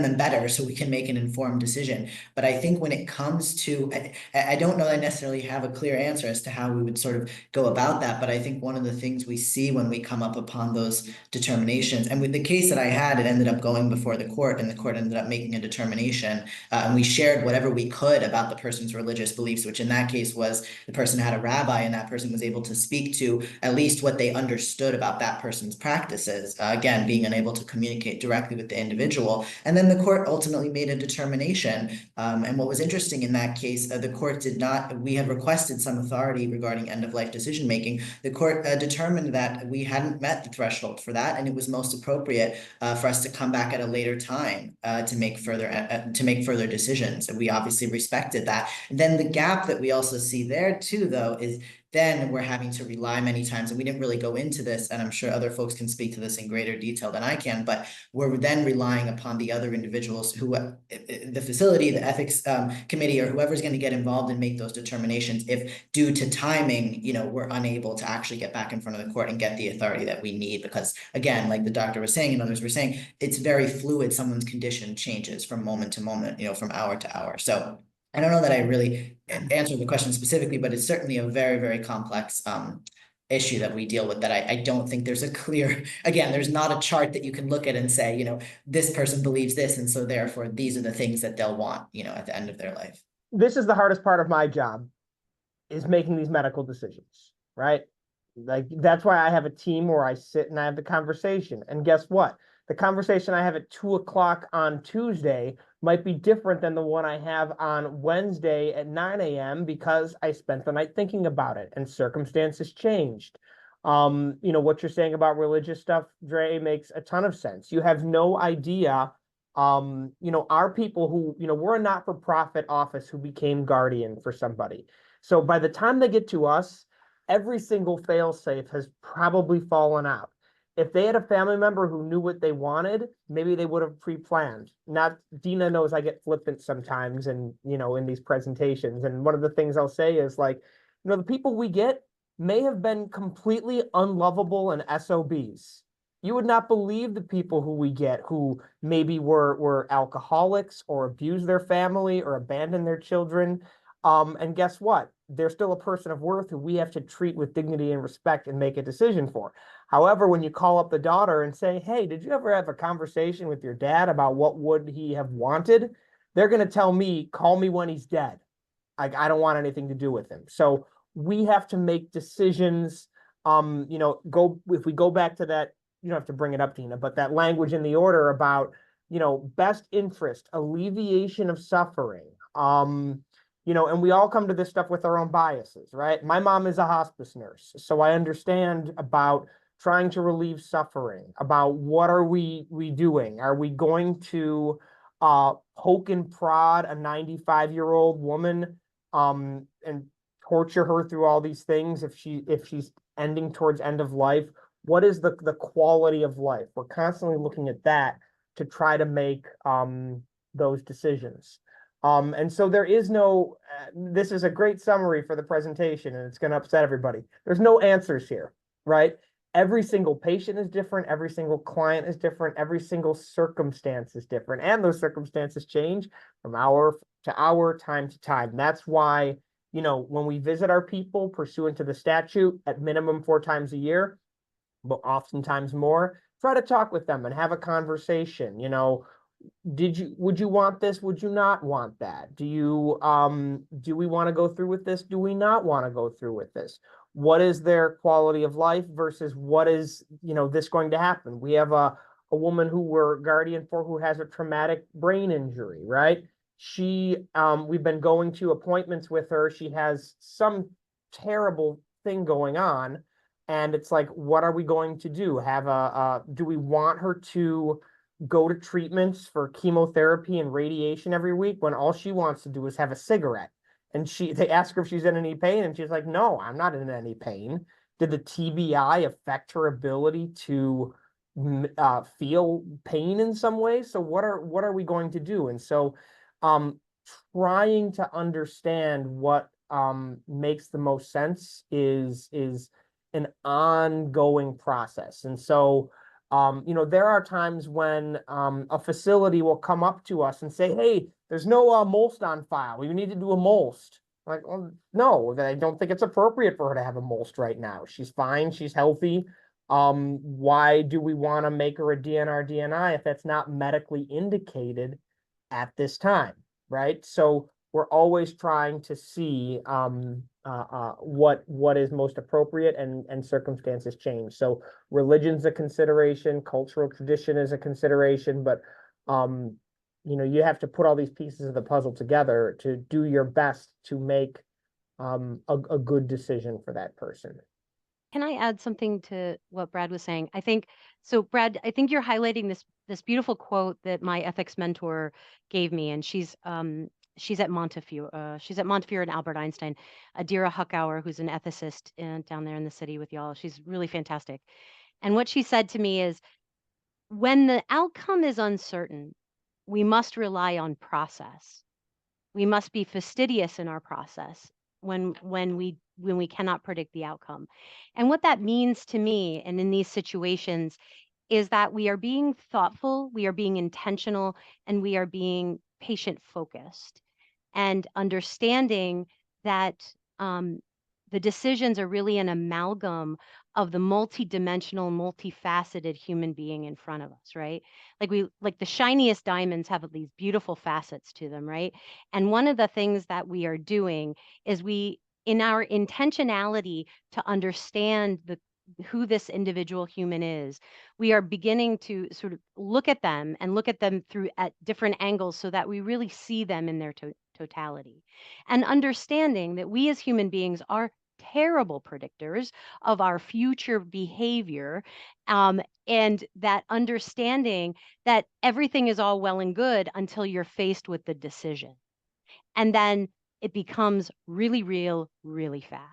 them better so we can make an informed decision. But I think when it comes to, I don't know that I necessarily have a clear answer as to how we would sort of go about that, but I think one of the things we see when we come up upon those determinations, and with the case that I had, it ended up going before the court, and the court ended up making a determination, and we shared whatever we could about the person's religious beliefs, which in that case was the person had a rabbi, and that person was able to speak to at least what they understood about that person's practices, again, being unable to communicate directly directly with the individual. And then the court ultimately made a determination. And what was interesting in that case, the court did not, we had requested some authority regarding end-of-life decision-making. The court determined that we hadn't met the threshold for that, and it was most appropriate for us to come back at a later time to make further decisions. And we obviously respected that. And then the gap that we also see there too, though, is then we're having to rely many times, and we didn't really go into this, and I'm sure other folks can speak to this in greater detail than I can, but we're then relying upon the other individuals who, the facility, the ethics committee, or whoever's going to get involved and make those determinations, if due to timing, we're unable to actually get back in front of the court and get the authority that we need. Because again, like the doctor was saying and others were saying, it's very fluid. Someone's condition changes from moment to moment, from hour to hour. So I don't know that I really answered the question specifically, but it's certainly a very, very complex issue that we deal with, that I don't think there's a clear, again, there's not a chart that you can look at and say, this person believes this, and so therefore these are the things that they'll want, at the end of their life. This is the hardest part of my job, is making these medical decisions, right? Like, that's why I have a team where I sit and I have the conversation. And guess what? The conversation I have at 2 o'clock on Tuesday might be different than the one I have on Wednesday at 9 a.m. because I spent the night thinking about it and circumstances changed. What you're saying about religious stuff, Dre, makes a ton of sense. You have no idea. Our people who, we're a not-for-profit office who became guardian for somebody. So by the time they get to us, every single fail-safe has probably fallen out. If they had a family member who knew what they wanted, maybe they would have pre-planned. Deena knows I get flippant sometimes and, in these presentations. And one of the things I'll say is like, the people we get may have been completely unlovable and SOBs. You would not believe the people who we get who maybe were alcoholics or abused their family or abandoned their children. And guess what? They're still a person of worth who we have to treat with dignity and respect and make a decision for. However, when you call up the daughter and say, hey, did you ever have a conversation with your dad about what would he have wanted? They're going to tell me, call me when he's dead. I don't want anything to do with him. So we have to make decisions. If we go back to that, you don't have to bring it up, Deena, but that language in the order about, best interest, alleviation of suffering, and we all come to this stuff with our own biases, right? My mom is a hospice nurse, so I understand about trying to relieve suffering, about what are we doing? Are we going to poke and prod a 95-year-old woman and torture her through all these things if she's ending towards end of life? What is the quality of life? We're constantly looking at that to try to make those decisions. And so there is no, this is a great summary for the presentation, and it's going to upset everybody. There's no answers here, right? Every single patient is different. Every single client is different. Every single circumstance is different. And those circumstances change from hour to hour, time to time. That's why, when we visit our people pursuant to the statute at minimum 4 times a year, but oftentimes more, try to talk with them and have a conversation. Would you want this? Would you not want that? Do we want to go through with this? Do we not want to go through with this? What is their quality of life versus what is, this going to happen? We have a woman who we're guardian for who has a traumatic brain injury, right? We've been going to appointments with her. She has some terrible thing going on. And it's like, what are we going to do? Do we want her to go to treatments for chemotherapy and radiation every week when all she wants to do is have a cigarette? And they ask her if she's in any pain, and she's like, no, I'm not in any pain. Did the TBI affect her ability to feel pain in some way? So what are we going to do? And so trying to understand what makes the most sense is an ongoing process. And so there are times when a facility will come up to us and say, hey, there's no MOLST on file. You need to do a MOLST. Like, well, no, I don't think it's appropriate for her to have a MOLST right now. She's fine. She's healthy. Why do we want to make her a DNR DNI if that's not medically indicated at this time, right? So we're always trying to see, what is most appropriate, and circumstances change. So religion's a consideration, cultural tradition is a consideration, but you have to put all these pieces of the puzzle together to do your best to make a good decision for that person. Can I add something to what Brad was saying? I think so, Brad, I think you're highlighting this beautiful quote that my ethics mentor gave me, and she's at Montefiore. She's at Montefiore and Albert Einstein, Adira Huckauer, who's an ethicist down there in the city with y'all. She's really fantastic. And what she said to me is, when the outcome is uncertain, we must rely on process. We must be fastidious in our process when we cannot predict the outcome. And what that means to me, and in these situations, is that we are being thoughtful, we are being intentional, and we are being patient focused, and understanding that the decisions are really an amalgam of the multidimensional, multifaceted human being in front of us, right? Like the shiniest diamonds have these beautiful facets to them, right? And one of the things that we are doing is in our intentionality to understand who this individual human is, we are beginning to sort of look at them through at different angles so that we really see them in their totality. And understanding that we as human beings are terrible predictors of our future behavior, and that understanding that everything is all well and good until you're faced with the decision. And then it becomes really real, really fast.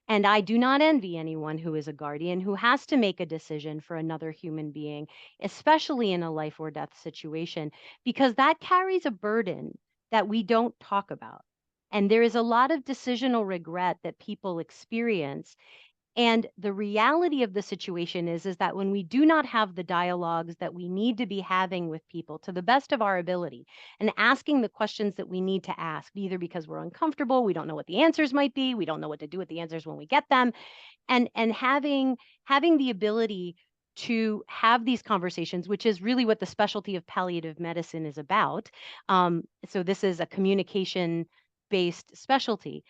And I do not envy anyone who is a guardian who has to make a decision for another human being, especially in a life or death situation, because that carries a burden that we don't talk about. And there is a lot of decisional regret that people experience. And the reality of the situation is that when we do not have the dialogues that we need to be having with people to the best of our ability, and asking the questions that we need to ask, either because we're uncomfortable, we don't know what the answers might be, we don't know what to do with the answers when we get them, and having the ability to have these conversations, which is really what the specialty of palliative medicine is about. So this is a communication-based specialty,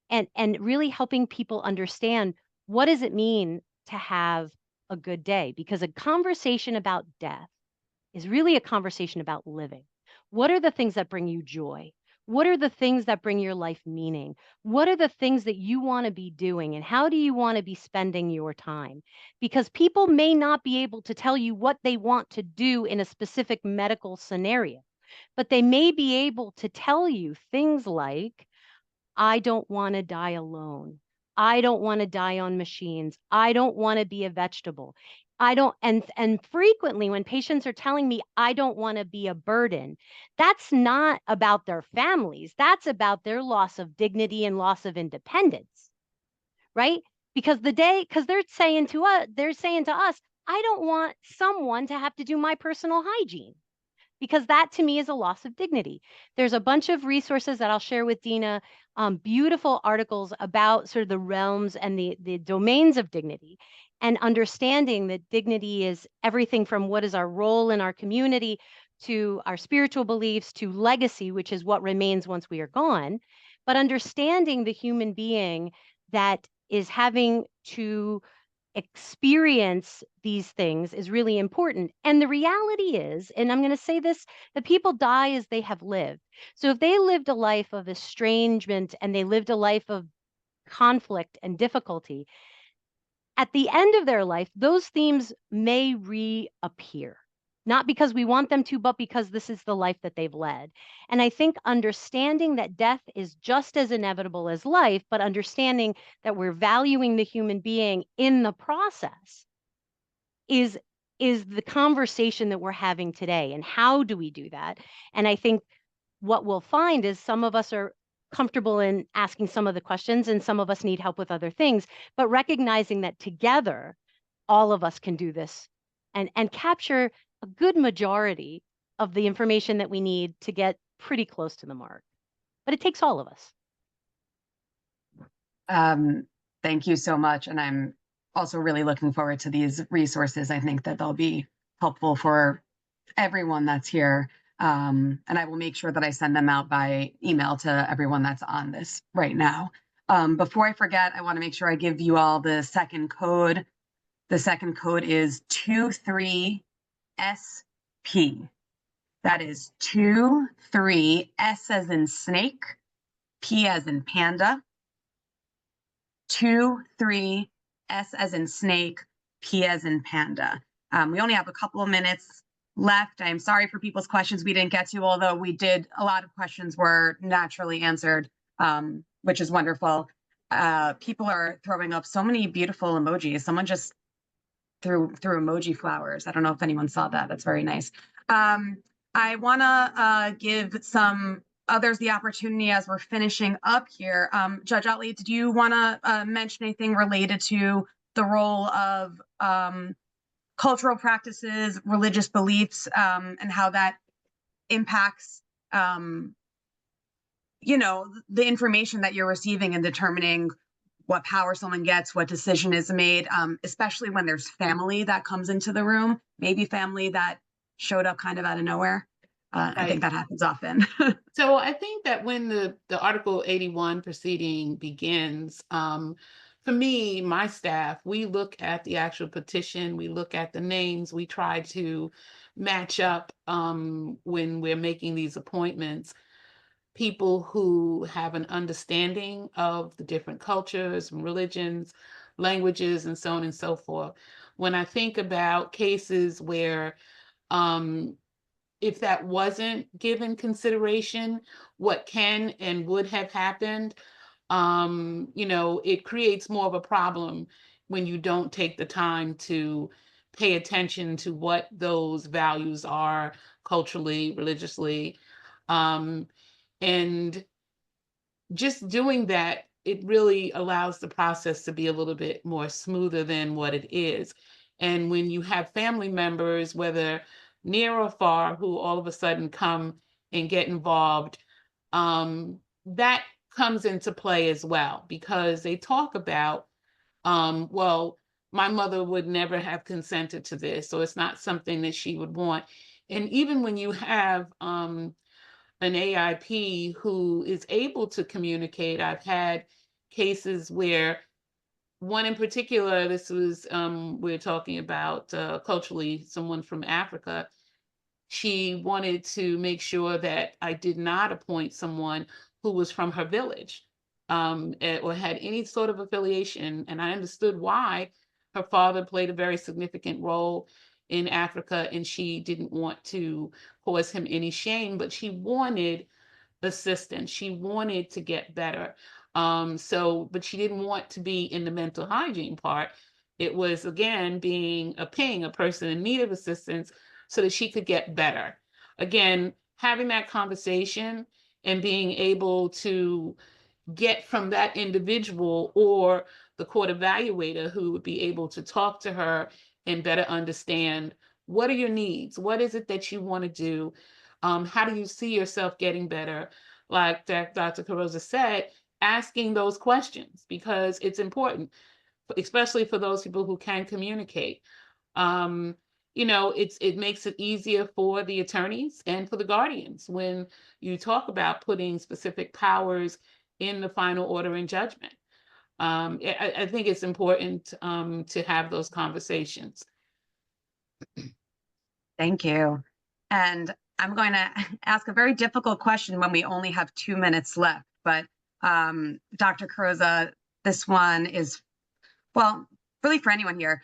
and really helping people understand, what does it mean to have a good day? Because a conversation about death is really a conversation about living. What are the things that bring you joy? What are the things that bring your life meaning? What are the things that you want to be doing? And how do you want to be spending your time? Because people may not be able to tell you what they want to do in a specific medical scenario, but they may be able to tell you things like, I don't want to die alone. I don't want to die on machines. I don't want to be a vegetable. I don't, and frequently when patients are telling me, I don't want to be a burden, that's not about their families. That's about their loss of dignity and loss of independence, right? Because they're saying to us, I don't want someone to have to do my personal hygiene, because that to me is a loss of dignity. There's a bunch of resources that I'll share with Deena, beautiful articles about sort of the realms and the domains of dignity, and understanding that dignity is everything from what is our role in our community, to our spiritual beliefs, to legacy, which is what remains once we are gone. But understanding the human being that is having to experience these things is really important. And the reality is, and I'm going to say this, that people die as they have lived. So if they lived a life of estrangement and they lived a life of conflict and difficulty, at the end of their life, those themes may reappear. Not because we want them to, but because this is the life that they've led. And I think understanding that death is just as inevitable as life, but understanding that we're valuing the human being in the process is the conversation that we're having today. And how do we do that? And I think what we'll find is some of us are comfortable in asking some of the questions, and some of us need help with other things, but recognizing that together, all of us can do this and capture a good majority of the information that we need to get pretty close to the mark. But it takes all of us. Thank you so much. And I'm also really looking forward to these resources. I think that they'll be helpful for everyone that's here. And I will make sure that I send them out by email to everyone that's on this right now. Before I forget, I want to make sure I give you all the second code. The second code is 23SP. That is 23, S as in snake, P as in panda. 23, S as in snake, P as in panda. We only have a couple of minutes left. I'm sorry for people's questions we didn't get to, although we did, a lot of questions were naturally answered, which is wonderful. People are throwing up so many beautiful emojis. Someone just threw emoji flowers. I don't know if anyone saw that. That's very nice. I want to give some others the opportunity as we're finishing up here. Judge Ottley, did you want to mention anything related to the role of cultural practices, religious beliefs, and how that impacts, you know, the information that you're receiving and determining what power someone gets, what decision is made, especially when there's family that comes into the room, maybe family that showed up kind of out of nowhere. I think that happens often. So I think that when the Article 81 proceeding begins, for me, my staff, we look at the actual petition, we look at the names, we try to match up when we're making these appointments, people who have an understanding of the different cultures, religions, languages, and so on and so forth. When I think about cases where if that wasn't given consideration, what can and would have happened, you know, it creates more of a problem when you don't take the time to pay attention to what those values are culturally, religiously. And just doing that, it really allows the process to be a little bit more smoother than what it is. And when you have family members, whether near or far, who all of a sudden come and get involved, that comes into play as well, because they talk about, well, my mother would never have consented to this, so it's not something that she would want. And even when you have an AIP who is able to communicate, I've had cases where one in particular, this was, we're talking about culturally, someone from Africa. She wanted to make sure that I did not appoint someone who was from her village or had any sort of affiliation. And I understood why. Her father played a very significant role in Africa, and she didn't want to cause him any shame, but she wanted assistance. She wanted to get better. But she didn't want to be in the mental hygiene part. It was, again, paying a person in need of assistance so that she could get better. Again, having that conversation and being able to get from that individual or the court evaluator who would be able to talk to her and better understand, what are your needs? What is it that you want to do? How do you see yourself getting better? Like Dr. Carozza said, asking those questions, because it's important, especially for those people who can communicate. You know, it makes it easier for the attorneys and for the guardians when you talk about putting specific powers in the final order and judgment. I think it's important to have those conversations. Thank you. And I'm going to ask a very difficult question when we only have 2 minutes left. But Dr. Carozza, this one is, well, really for anyone here.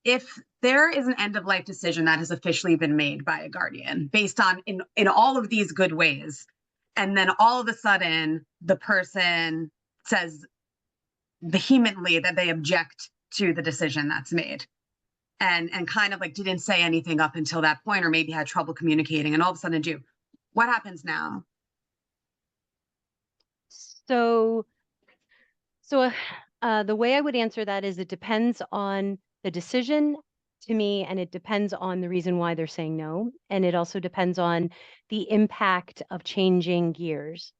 If there is an end-of-life decision that has officially been made by a guardian based on in all of these good ways, and then all of a sudden the person says vehemently that they object to the decision that's made, and kind of like didn't say anything up until that point, or maybe had trouble communicating, and all of a sudden do, what happens now? So the way I would answer that is it depends on the decision to me, and it depends on the reason why they're saying no. And it also depends on the impact of changing gears,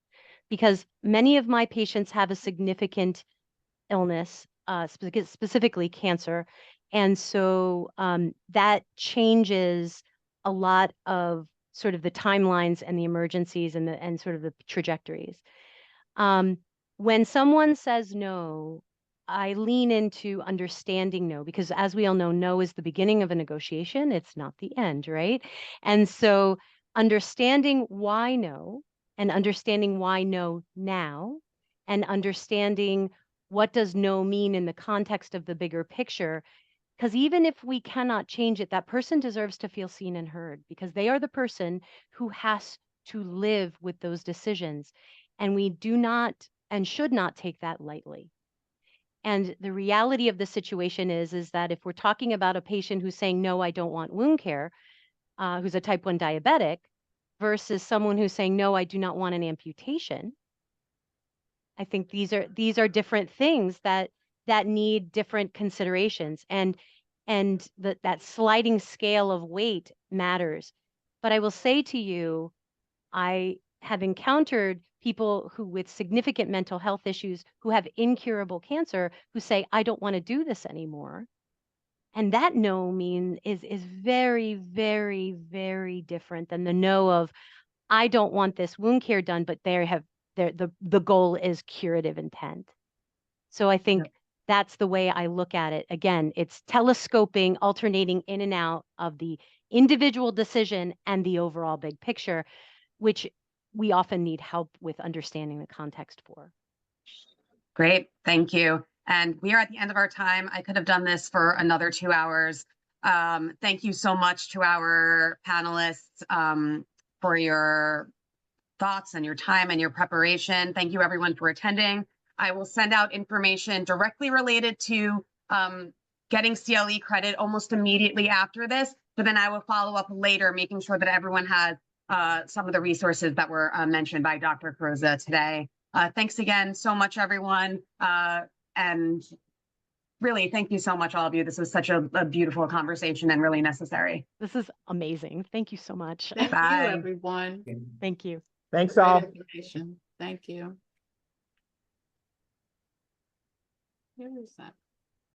because many of my patients have a significant illness, specifically cancer. And so that changes a lot of sort of the timelines and the emergencies and sort of the trajectories. when someone says no, I lean into understanding no, because as we all know, no is the beginning of a negotiation. It's not the end, right? And so understanding why no, and understanding why no now, and understanding what does no mean in the context of the bigger picture. Because even if we cannot change it, that person deserves to feel seen and heard, because they are the person who has to live with those decisions. And we do not and should not take that lightly. And the reality of the situation is that if we're talking about a patient who's saying, no, I don't want wound care, who's a type 1 diabetic, versus someone who's saying, no, I do not want an amputation, I think these are different things that need different considerations, and that sliding scale of weight matters. But I will say to you, I have encountered people who with significant mental health issues who have incurable cancer who say, I don't want to do this anymore. And that no is very, very, very different than the no of, I don't want this wound care done, but the goal is curative intent. So I think that's the way I look at it. Again, it's telescoping, alternating in and out of the individual decision and the overall big picture, which we often need help with understanding the context for. Great, thank you. And we are at the end of our time. I could have done this for another 2 hours. Thank you so much to our panelists for your thoughts and your time and your preparation. Thank you everyone for attending. I will send out information directly related to getting CLE credit almost immediately after this, but then I will follow up later, making sure that everyone has some of the resources that were mentioned by Dr. Carozza today. Thanks again so much, everyone. And really, thank you so much, all of you. This was such a beautiful conversation and really necessary. This is amazing. Thank you so much. Thank you, Bye. everyone. Thank you. Thanks Great all. information. Thank you. Where is that?